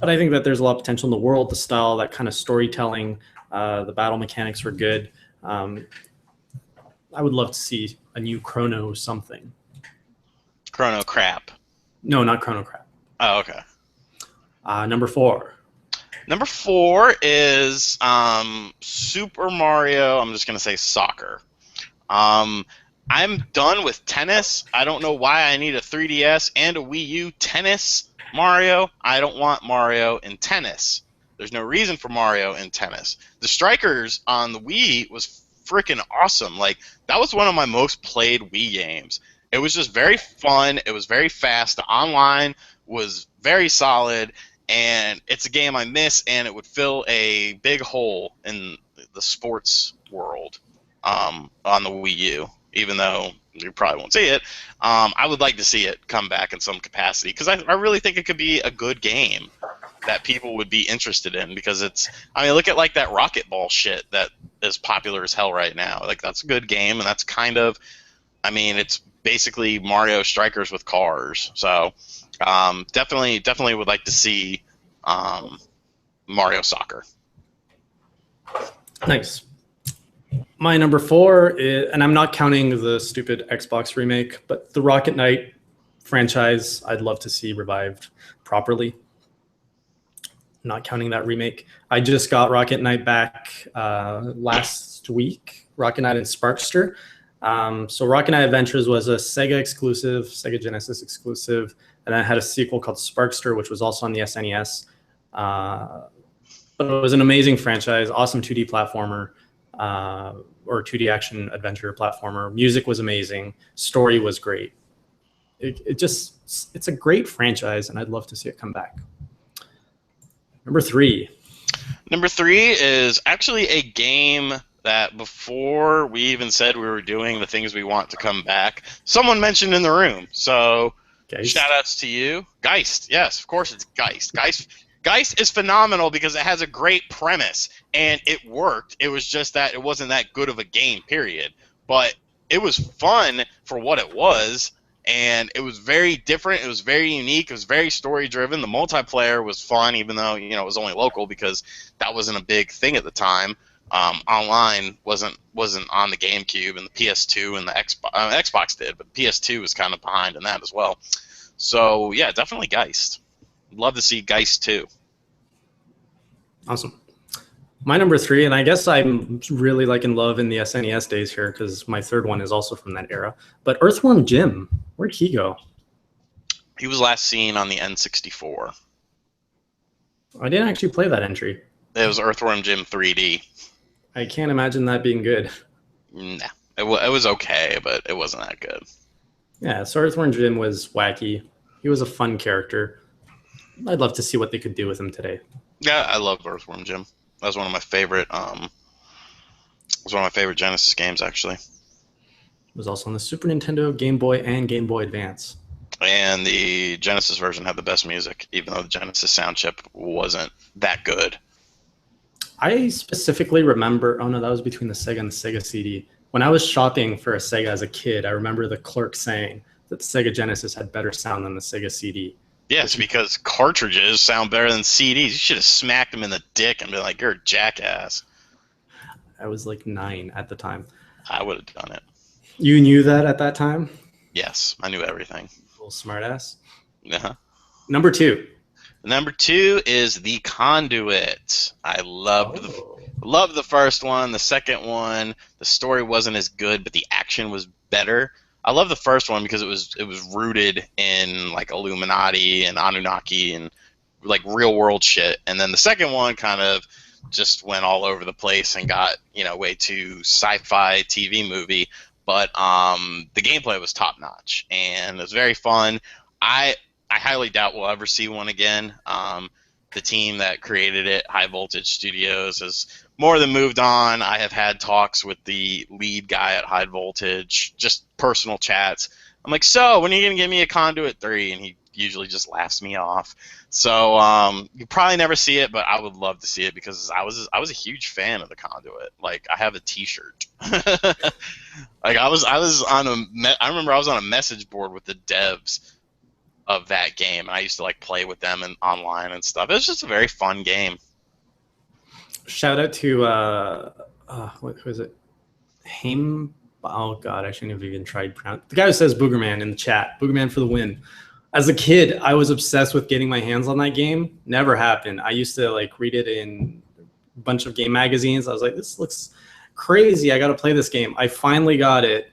I think that there's a lot of potential in the world, the style, that kind of storytelling. The battle mechanics were good. I would love to see a new Chrono something. Chrono Crap. No, not Chrono Crap. Oh, okay. Number 4. Number 4 is Super Mario. I'm just going to say soccer. I'm done with tennis. I don't know why I need a 3DS and a Wii U tennis Mario. I don't want Mario in tennis. There's no reason for Mario in tennis. The Strikers on the Wii was freaking awesome. Like, that was one of my most played Wii games. It was just very fun. It was very fast. The online was very solid, and it's a game I miss, and it would fill a big hole in the sports world on the Wii U. Even though you probably won't see it, I would like to see it come back in some capacity, because I really think it could be a good game that people would be interested in, because look at like that Rocket Ball shit that is popular as hell right now. Like, that's a good game, and that's kind of, it's basically Mario Strikers with cars. So definitely would like to see Mario Soccer. Nice. My number 4 is, and I'm not counting the stupid Xbox remake, but the Rocket Knight franchise, I'd love to see revived properly. Not counting that remake. I just got Rocket Knight back last week, Rocket Knight and Sparkster. So Rocket Knight Adventures was a Sega Genesis exclusive, and then it had a sequel called Sparkster, which was also on the SNES. But it was an amazing franchise, awesome 2D platformer. Or 2D action adventure platformer. Music was amazing. Story was great. It's a great franchise, and I'd love to see it come back. Number 3. Number 3 is actually a game that before we even said we were doing the things we want to come back, someone mentioned in the room. So shout outs to you. Geist. Yes, of course it's Geist. Geist is phenomenal because it has a great premise, and it worked. It was just that it wasn't that good of a game, period. But it was fun for what it was, and it was very different. It was very unique. It was very story-driven. The multiplayer was fun, even though it was only local, because that wasn't a big thing at the time. Online wasn't on the GameCube, and the PS2 and the Xbox did, but PS2 was kind of behind in that as well. So, yeah, definitely Geist. Love to see Geist 2. Awesome. My number 3, and I guess I'm really in love in the SNES days here, because my third one is also from that era, but Earthworm Jim. Where'd he go? He was last seen on the N64. I didn't actually play that entry. It was Earthworm Jim 3D. I can't imagine that being good. Nah, it was okay, but it wasn't that good. Yeah, so Earthworm Jim was wacky. He was a fun character. I'd love to see what they could do with him today. Yeah, I love Earthworm Jim. That was one of my favorite. It was one of my favorite Genesis games, actually. It was also on the Super Nintendo, Game Boy, and Game Boy Advance. And the Genesis version had the best music, even though the Genesis sound chip wasn't that good. I specifically remember, oh no, that was between the Sega and the Sega CD. When I was shopping for a Sega as a kid, I remember the clerk saying that the Sega Genesis had better sound than the Sega CD. Yes, because cartridges sound better than CDs. You should have smacked him in the dick and been like, you're a jackass. I was like 9 at the time. I would have done it. You knew that at that time? Yes, I knew everything. Little smartass. Uh-huh. Number 2. Number 2 is The Conduit. I loved the first one. The second one, the story wasn't as good, but the action was better. I love the first one because it was rooted in like Illuminati and Anunnaki and like real world shit. And then the second one kind of just went all over the place and got, way too sci-fi TV movie. But the gameplay was top notch and it was very fun. I highly doubt we'll ever see one again. The team that created it, High Voltage Studios, has more than moved on. I have had talks with the lead guy at High Voltage, just personal chats. I'm like, so when are you going to give me a Conduit 3? And he usually just laughs me off. So you probably never see it, but I would love to see it because I was a huge fan of the Conduit. Like I have a T-shirt. Like I remember I was on a message board with the devs of that game, and I used to like play with them and online and stuff. It was just a very fun game. Shout out to who is it? Oh god, I shouldn't have even tried pronounce. The guy who says Boogerman in the chat. Boogerman for the win. As a kid, I was obsessed with getting my hands on that game. Never happened. I used to like read it in a bunch of game magazines. I was like, this looks crazy. I got to play this game. I finally got it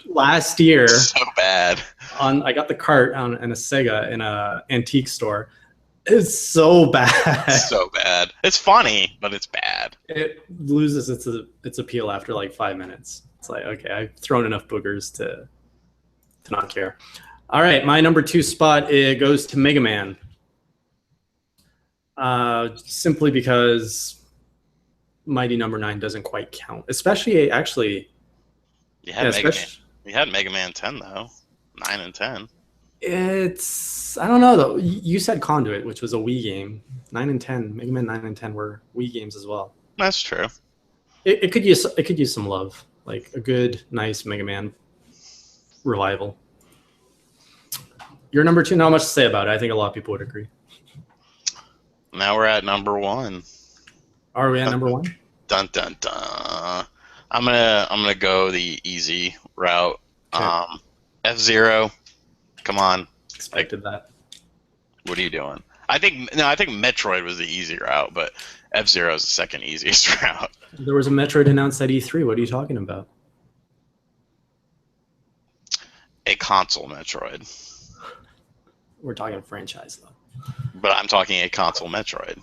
last year. So bad. I got the cart in a Sega in a antique store. It's so bad. So bad. It's funny, but it's bad. It loses its appeal after like 5 minutes. It's like, okay, I've thrown enough boogers to not care. All right, my number 2 spot, it goes to Mega Man. Simply because Mighty Number 9 doesn't quite count. Especially, actually... You had Mega Man 10, though. 9 and 10. It's... I don't know, though. You said Conduit, which was a Wii game. 9 and 10. Mega Man 9 and 10 were Wii games as well. That's true. It could use some love. Like, a good, nice Mega Man revival. Your number 2, not much to say about it. I think a lot of people would agree. Now we're at number 1. Are we at number 1? Dun dun dun. I'm gonna go the easy route. Okay. F-Zero. Come on. Expected that. What are you doing? I think Metroid was the easy route, but F-Zero is the second easiest route. There was a Metroid announced at E3. What are you talking about? A console Metroid. We're talking franchise, though. But I'm talking a console Metroid.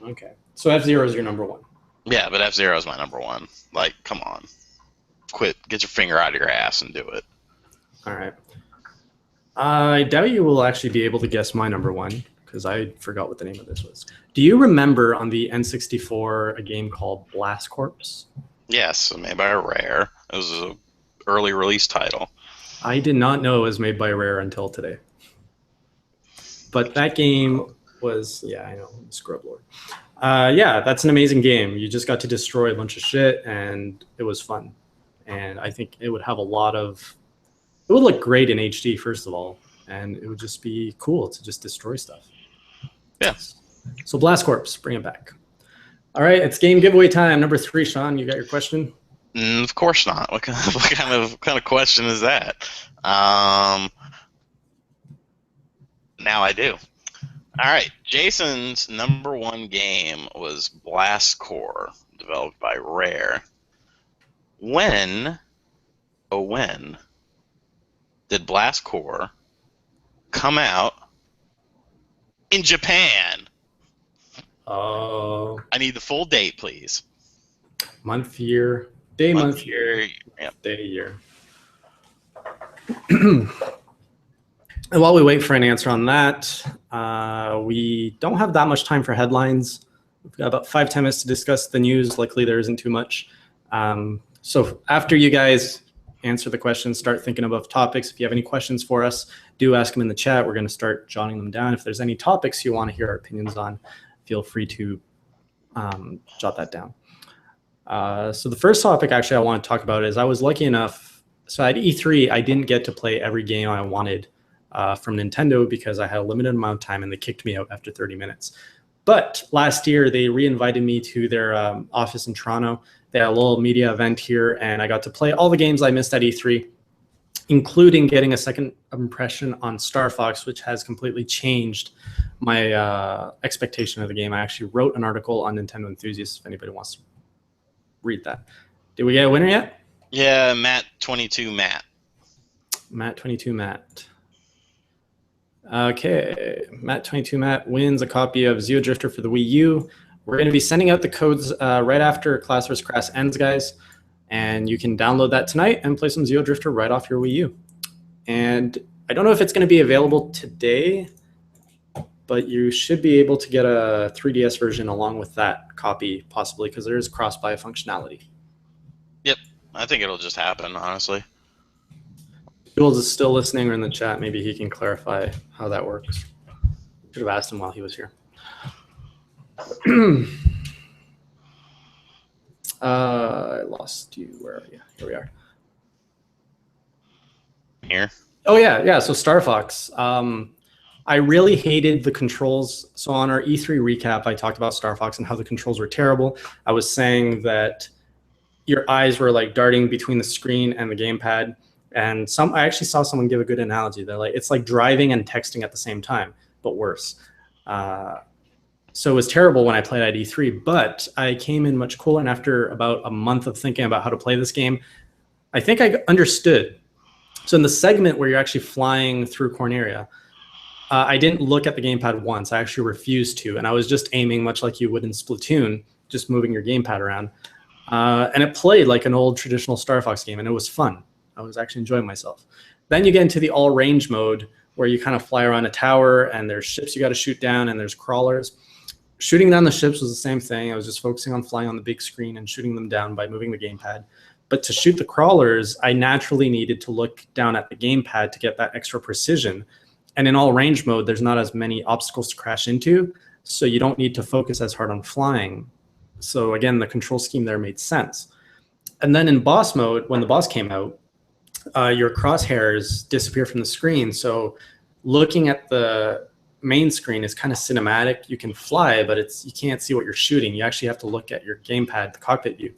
Okay. So F-Zero is your number 1. Yeah, but F-Zero is my number 1. Like, come on. Quit. Get your finger out of your ass and do it. All right. I doubt you will actually be able to guess my number 1 because I forgot what the name of this was. Do you remember on the N64 a game called Blast Corps? Yes, made by Rare. It was an early release title. I did not know it was made by Rare until today. But that game was, yeah, I know, Scrub Lord. Yeah, that's an amazing game. You just got to destroy a bunch of shit, and it was fun. And I think it would have a lot of... It would look great in HD, first of all, and it would just be cool to just destroy stuff. Yes. So Blast Corps, bring it back. All right, it's game giveaway time. Number 3, Shawn, you got your question? Of course not. What kind of question is that? Now I do. All right. Jason's number 1 game was Blast Corps, developed by Rare. When did Blast Corps come out in Japan? Oh. I need the full date, please. Month, year, day, month, year. Yep. Day, year. And while we wait for an answer on that, we don't have that much time for headlines. We've got about 5-10 minutes to discuss the news. Luckily, there isn't too much. So after you guys answer the questions, start thinking about topics. If you have any questions for us, do ask them in the chat. We're going to start jotting them down. If there's any topics you want to hear our opinions on, feel free to jot that down. So the first topic actually I want to talk about is I was lucky enough. So at E3, I didn't get to play every game I wanted from Nintendo because I had a limited amount of time and they kicked me out after 30 minutes. But last year, they re-invited me to their office in Toronto. They had a little media event here, and I got to play all the games I missed at E3, including getting a second impression on Star Fox, which has completely changed my expectation of the game. I actually wrote an article on Nintendo Enthusiast if anybody wants to read that. Did we get a winner yet? Yeah, Matt22 Matt. Matt22 Matt. Okay, Matt22 Matt wins a copy of Zeo Drifter for the Wii U. We're going to be sending out the codes right after Class vs. Crass ends, guys. And you can download that tonight and play some Zeo Drifter right off your Wii U. And I don't know if it's going to be available today, but you should be able to get a 3DS version along with that copy, possibly, because there is cross-buy functionality. Yep, I think it'll just happen, honestly. Jules is still listening or in the chat. Maybe he can clarify how that works. Should have asked him while he was here. I lost you. Where are you? Here we are. Here. Oh yeah. So Star Fox. I really hated the controls. So on our E3 recap, I talked about Star Fox and how the controls were terrible. I was saying that your eyes were like darting between the screen and the gamepad. And I actually saw someone give a good analogy. They're like, it's like driving and texting at the same time, but worse. So it was terrible when I played at E3, but I came in much cooler. And after about a month of thinking about how to play this game, I think I understood. So in the segment where you're actually flying through Corneria, I didn't look at the gamepad once. I actually refused to. And I was just aiming much like you would in Splatoon, just moving your gamepad around. And it played like an old traditional Star Fox game, and it was fun. I was actually enjoying myself. Then you get into the all-range mode where you kind of fly around a tower and there's ships you got to shoot down and there's crawlers. Shooting down the ships was the same thing. I was just focusing on flying on the big screen and shooting them down by moving the gamepad. But to shoot the crawlers, I naturally needed to look down at the gamepad to get that extra precision. And in all-range mode, there's not as many obstacles to crash into, so you don't need to focus as hard on flying. So again, the control scheme there made sense. And then in boss mode, when the boss came out, your crosshairs disappear from the screen. So looking at the main screen is kind of cinematic. You can fly, but you can't see what you're shooting. You actually have to look at your gamepad, the cockpit view.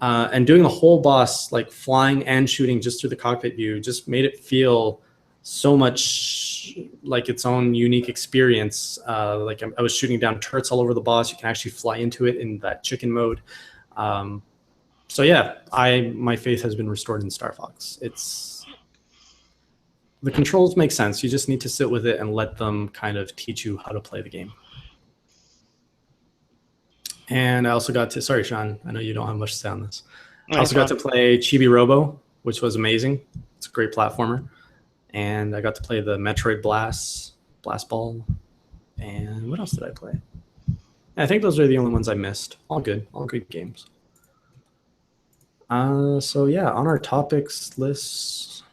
And doing the whole boss, like flying and shooting just through the cockpit view, just made it feel so much like its own unique experience. Like I was shooting down turrets all over the boss. You can actually fly into it in that chicken mode. So yeah, my faith has been restored in Star Fox. The controls make sense. You just need to sit with it and let them kind of teach you how to play the game. And I also got to, sorry, Sean, I know you don't have much to say on this. I also got to play Chibi Robo, which was amazing. It's a great platformer. And I got to play the Metroid Blast Ball. And what else did I play? I think those are the only ones I missed. All good games. So yeah, on our topics list,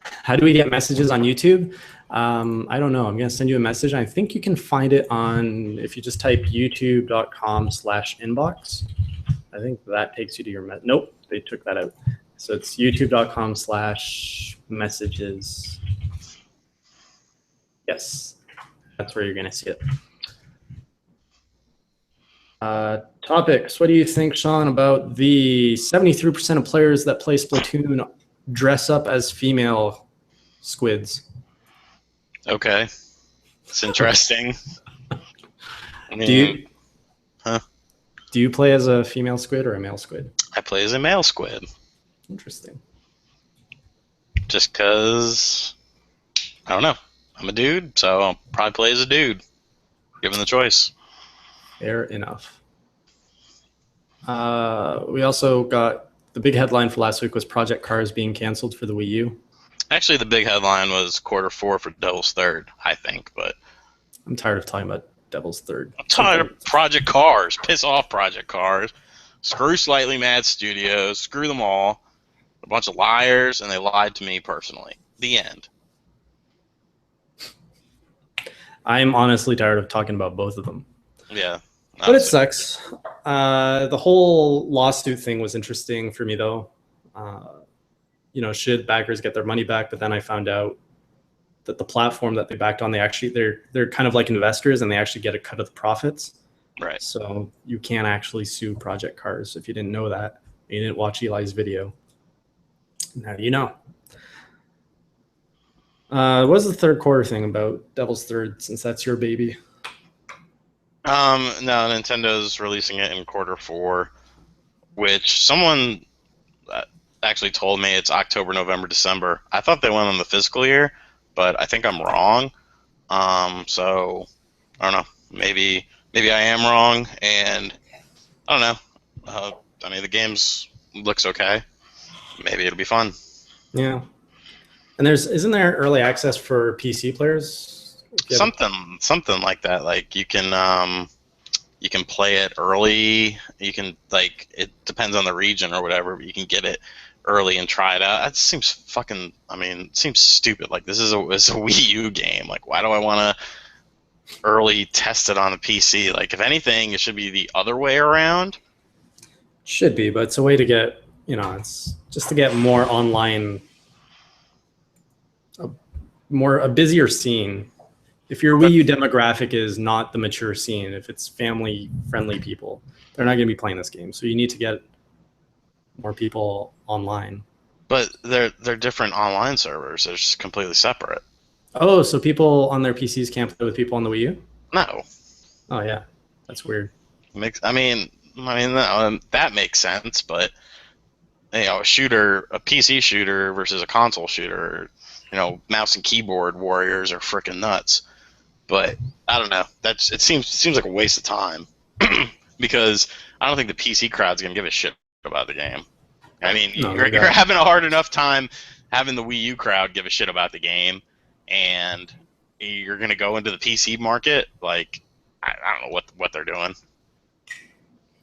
how do we get messages on YouTube? I don't know. I'm going to send you a message. I think you can find it on, if you just type youtube.com/inbox. I think that takes you to your, nope, they took that out. So it's youtube.com/messages. Yes, that's where you're going to see it. Topics. What do you think, Sean, about the 73% of players that play Splatoon dress up as female squids? Okay. It's interesting. Do you play as a female squid or a male squid? I play as a male squid. Interesting. Just because, I don't know. I'm a dude, so I'll probably play as a dude, given the choice. Fair enough. We also got the big headline for last week was Project Cars being canceled for the Wii U. Actually, the big headline was Q4 for Devil's Third, I think, but I'm tired of talking about Devil's Third. I'm tired of Project Cars. Piss off, Project Cars. Screw Slightly Mad Studios. Screw them all. A bunch of liars, and they lied to me personally. The end. I'm honestly tired of talking about both of them. Yeah. But it sucks. The whole lawsuit thing was interesting for me, though. Should backers get their money back? But then I found out that the platform that they backed on, they're kind of like investors, and they actually get a cut of the profits. Right. So you can't actually sue Project Cars if you didn't know that. You didn't watch Eli's video. Now you know. What was the third quarter thing about Devil's Third, since that's your baby? No, Nintendo's releasing it in Q4, which someone actually told me it's October, November, December. I thought they went on the fiscal year, but I think I'm wrong. So I don't know. Maybe I am wrong, and I don't know. I mean, the game's looks okay. Maybe it'll be fun. Yeah. And isn't there early access for PC players? Something like that. Like you can play it early. You can, like, it depends on the region or whatever, but you can get it early and try it out. That seems fucking. I mean, it seems stupid. Like, it's a Wii U game. Like, why do I want to early test it on a PC? Like, if anything, it should be the other way around. Should be, but it's a way to get, it's just to get more online, a busier scene. If your Wii U demographic is not the mature scene, if it's family-friendly people, they're not going to be playing this game. So you need to get more people online. But they're different online servers. They're just completely separate. Oh, so people on their PCs can't play with people on the Wii U? No. Oh yeah, that's weird. I mean, no, that makes sense. But a PC shooter versus a console shooter, mouse and keyboard warriors are freaking nuts. But I don't know. It seems like a waste of time because I don't think the PC crowd's gonna give a shit about the game. I mean, you're having a hard enough time having the Wii U crowd give a shit about the game, and you're gonna go into the PC market. Like, I don't know what they're doing.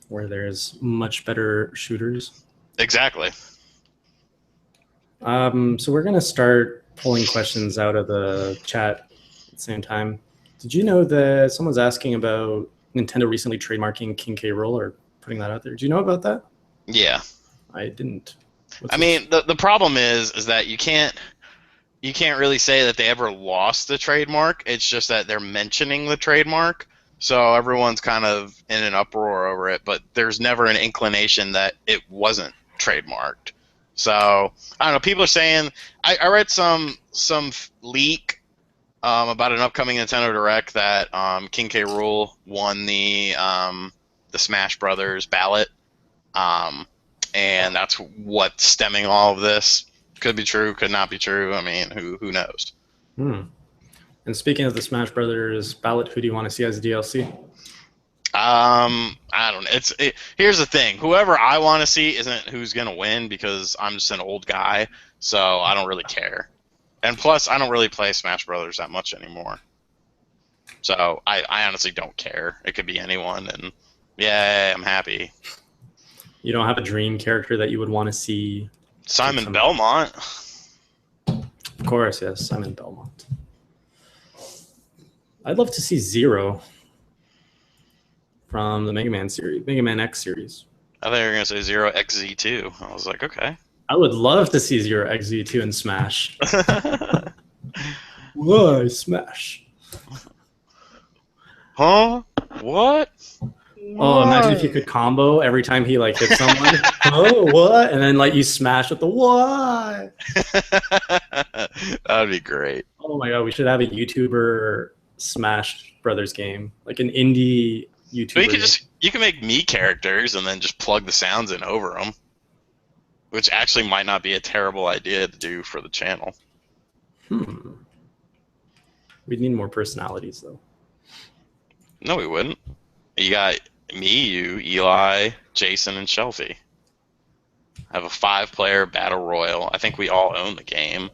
Where there's much better shooters. Exactly. So we're gonna start pulling questions out of the chat at the same time. Did you know that someone's asking about Nintendo recently trademarking King K. Rool or putting that out there? Do you know about that? Yeah. I didn't. I mean, the problem is that you can't really say that they ever lost the trademark. It's just that they're mentioning the trademark, so everyone's kind of in an uproar over it. But there's never an inclination that it wasn't trademarked. So I don't know. People are saying I read some leak about an upcoming Nintendo Direct that King K. Rool won the Smash Brothers ballot, and that's what's stemming all of this. Could be true, could not be true. I mean, who knows? And speaking of the Smash Brothers ballot, who do you want to see as DLC? I don't know. Here's the thing. Whoever I want to see isn't who's gonna win, because I'm just an old guy, so I don't really care. And plus, I don't really play Smash Brothers that much anymore. So I honestly don't care. It could be anyone, and yeah, I'm happy. You don't have a dream character that you would want to see? Simon Belmont. Of course, yes, Simon Belmont. I'd love to see Zero from the Mega Man X series. I thought you were going to say Zero XZ2. I was like, okay. I would love to see Zero XZ2 in Smash. Why Smash? Huh? What? Oh, imagine if you could combo every time he hit someone. Oh, what? And then you smash with the what? That would be great. Oh my god, we should have a YouTuber Smash Brothers game, like an indie YouTuber. But you can make me characters and then just plug the sounds in over them, which actually might not be a terrible idea to do for the channel. We'd need more personalities though. No, we wouldn't. You got me, you, Eli, Jason, and Shelfie. I have a 5-player battle royal. I think we all own the game.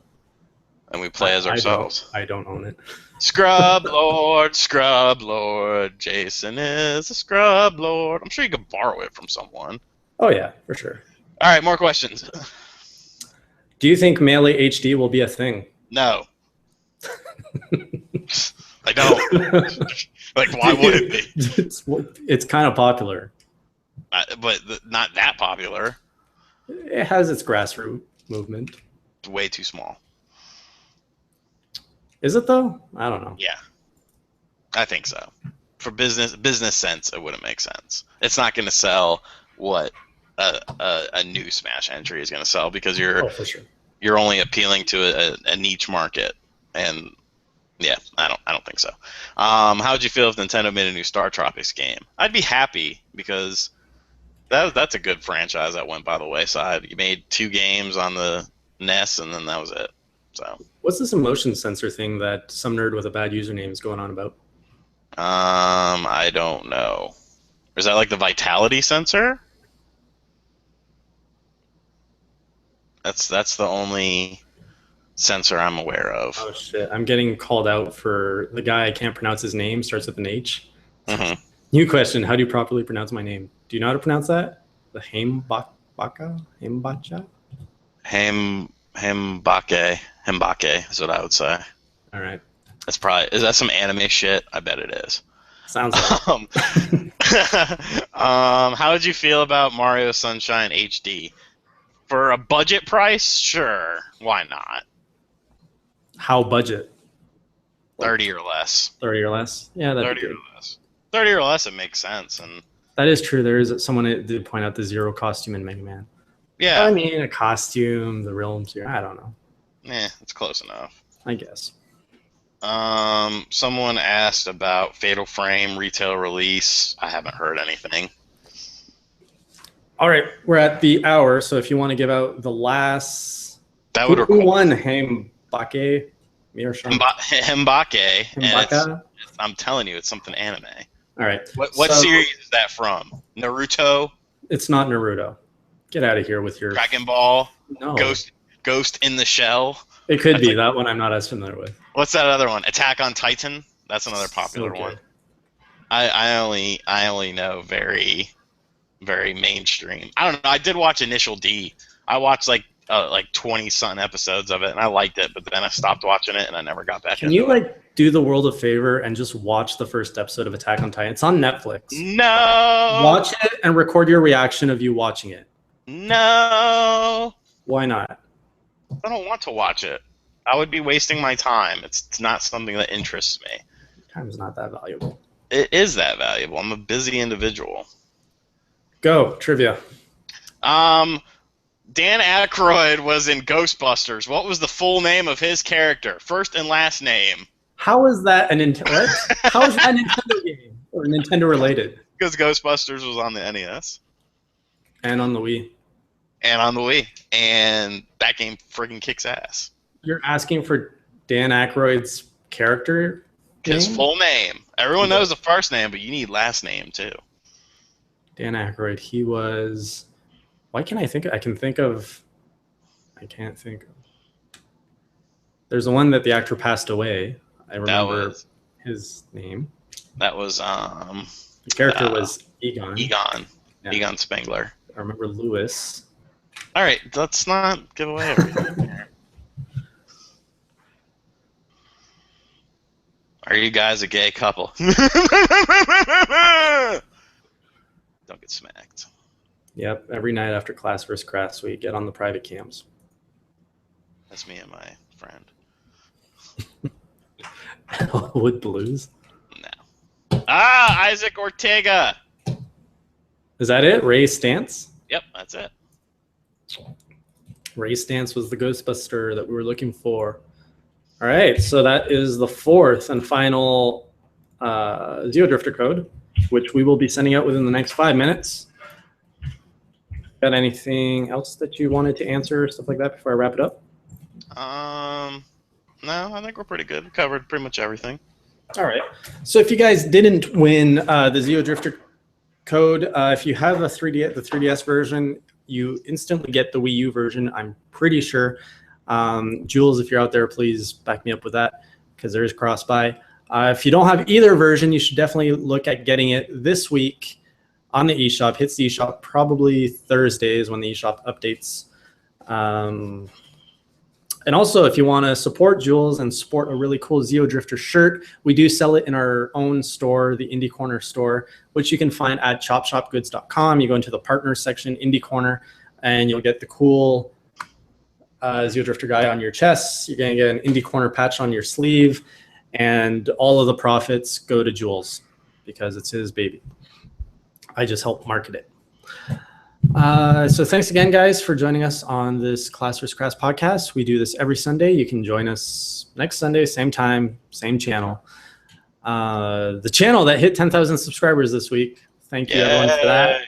and we play as ourselves. I don't own it. Scrub Lord, Jason is a Scrub Lord. I'm sure you could borrow it from someone. Oh yeah, for sure. All right, more questions. Do you think Melee HD will be a thing? No. I don't. Like, why would it be? It's kind of popular. But not that popular. It has its grassroots movement. It's way too small. Is it though? I don't know. Yeah, I think so. For business sense, it wouldn't make sense. It's not going to sell what a new Smash entry is going to sell because for sure. You're only appealing to a niche market, and yeah, I don't think so. How would you feel if Nintendo made a new Star Tropics game? I'd be happy because that's a good franchise that went by the wayside. You made 2 games on the NES, and then that was it. So what's this emotion sensor thing that some nerd with a bad username is going on about? I don't know. Is that like the vitality sensor? That's the only sensor I'm aware of. Oh shit! I'm getting called out for the guy. I can't pronounce his name. Starts with an H. Mm-hmm. New question: how do you properly pronounce my name? Do you know how to pronounce that? The Hembacha? Hembake is what I would say. All right. Is that some anime shit? I bet it is. Sounds like. How would you feel about Mario Sunshine HD? For a budget price, sure. Why not? How budget? 30 or less. 30 or less? Yeah, that'd 30 be good. or less. 30 or less, it makes sense. And that is true. There is someone that did point out the Zero costume in Mega Man. Yeah. I mean, a costume, the realms here. I don't know. It's close enough. I guess. Someone asked about Fatal Frame retail release. I haven't heard anything. All right, we're at the hour, so if you want to give out the last... That would Who won? Hembake? Me or Shawn? Hembake. Hembaka? I'm telling you, it's something anime. All right. What series is that from? Naruto? It's not Naruto. Get out of here with your... Dragon Ball? No. Ghost in the Shell? It could be. That one I'm not as familiar with. What's that other one? Attack on Titan? That's another popular one. I only know very... very mainstream. I don't know. I did watch Initial D. I watched like 20-something episodes of it, and I liked it, but then I stopped watching it, and I never got back into it. Can you do the world a favor and just watch the first episode of Attack on Titan? It's on Netflix. No! Watch it and record your reaction of you watching it. No! Why not? I don't want to watch it. I would be wasting my time. It's not something that interests me. Time's not that valuable. It is that valuable. I'm a busy individual. Go, trivia. Dan Aykroyd was in Ghostbusters. What was the full name of his character? First and last name. How is that How is that a Nintendo game? Or Nintendo related? Because Ghostbusters was on the NES. And on the Wii. And that game friggin' kicks ass. You're asking for Dan Aykroyd's character name? His full name. Everyone knows the first name, but you need last name too. Dan Aykroyd. He was... Why can't I think of... I can't think of... There's the one that the actor passed away. I remember his name. That was... the character was Egon. Egon. Yeah. Egon Spengler. I remember Lewis. All right, let's not give away everything here. Are you guys a gay couple? Don't get smacked. Yep, every night after class versus Crass, we get on the private cams. That's me and my friend. Wood Blues? No. Isaac Ortega! Is that it? Ray Stantz? Yep, that's it. Ray Stantz was the Ghostbuster that we were looking for. All right, so that is the fourth and final Zeo Drifter code, which we will be sending out within the next 5 minutes. Got anything else that you wanted to answer, stuff like that, before I wrap it up? No, I think we're pretty good. We covered pretty much everything. All right. So if you guys didn't win the Zeo Drifter code, if you have the 3DS version, you instantly get the Wii U version, I'm pretty sure. Jules, if you're out there, please back me up with that, because there is cross-buy. If you don't have either version, you should definitely look at getting it this week on the eShop. Hits the eShop probably Thursdays when the eShop updates. And also, if you want to support Jules and support a really cool Zeo Drifter shirt, we do sell it in our own store, the Indie Corner store, which you can find at chopshopgoods.com. You go into the partners section, Indie Corner, and you'll get the cool Zeo Drifter guy on your chest. You're going to get an Indie Corner patch on your sleeve, and all of the profits go to Jules because it's his baby. I just help market it. So thanks again, guys, for joining us on this Class vs. Crass podcast. We do this every Sunday. You can join us next Sunday, same time, same channel. The channel that hit 10,000 subscribers this week. Thank you, everyone, for that.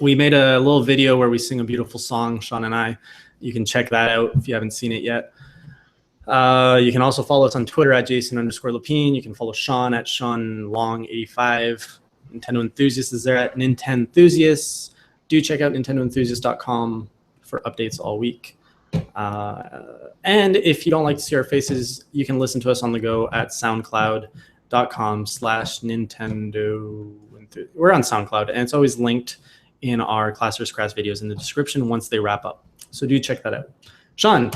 We made a little video where we sing a beautiful song, Shawn and I. You can check that out if you haven't seen it yet. You can also follow us on Twitter at Jason_Lapine. You can follow Shawn at ShawnLong85. Nintendo Enthusiast is there at Nintenthusiasts. Do check out NintendoEnthusiast.com for updates all week. And if you don't like to see our faces, you can listen to us on the go at SoundCloud.com/Nintendo. We're on SoundCloud, and it's always linked in our Class vs. Crass videos in the description once they wrap up. So do check that out. Shawn,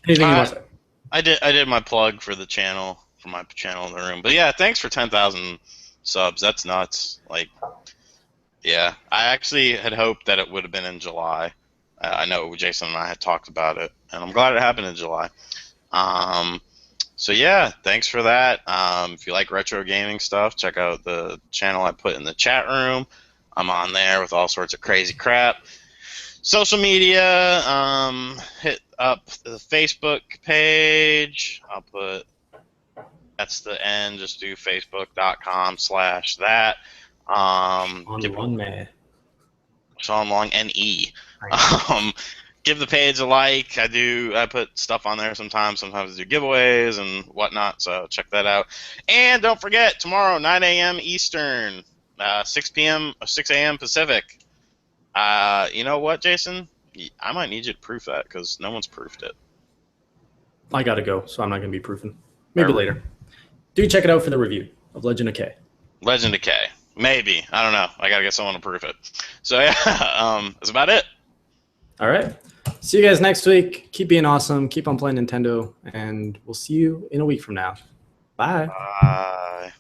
anything you want to say? I did my plug for the channel, for my channel in the room. But yeah, thanks for 10,000 subs. That's nuts. Like, yeah, I actually had hoped that it would have been in July. I know Jason and I had talked about it, and I'm glad it happened in July. So yeah, thanks for that. If you like retro gaming stuff, check out the channel I put in the chat room. I'm on there with all sorts of crazy crap. Social media, hit up the Facebook page. I'll put, that's the end, just do facebook.com/that. On one man. Shawn Long NE. Give the page a like. I put stuff on there sometimes. Sometimes I do giveaways and whatnot, so check that out. And don't forget, tomorrow, 9 a.m. Eastern, 6 a.m. Pacific. You know what, Jason? I might need you to proof that because no one's proofed it. I got to go, so I'm not going to be proofing. Maybe later. Do check it out for the review of Legend of K. Legend of K. Maybe. I don't know. I got to get someone to proof it. So, yeah, that's about it. All right. See you guys next week. Keep being awesome. Keep on playing Nintendo, and we'll see you in a week from now. Bye. Bye.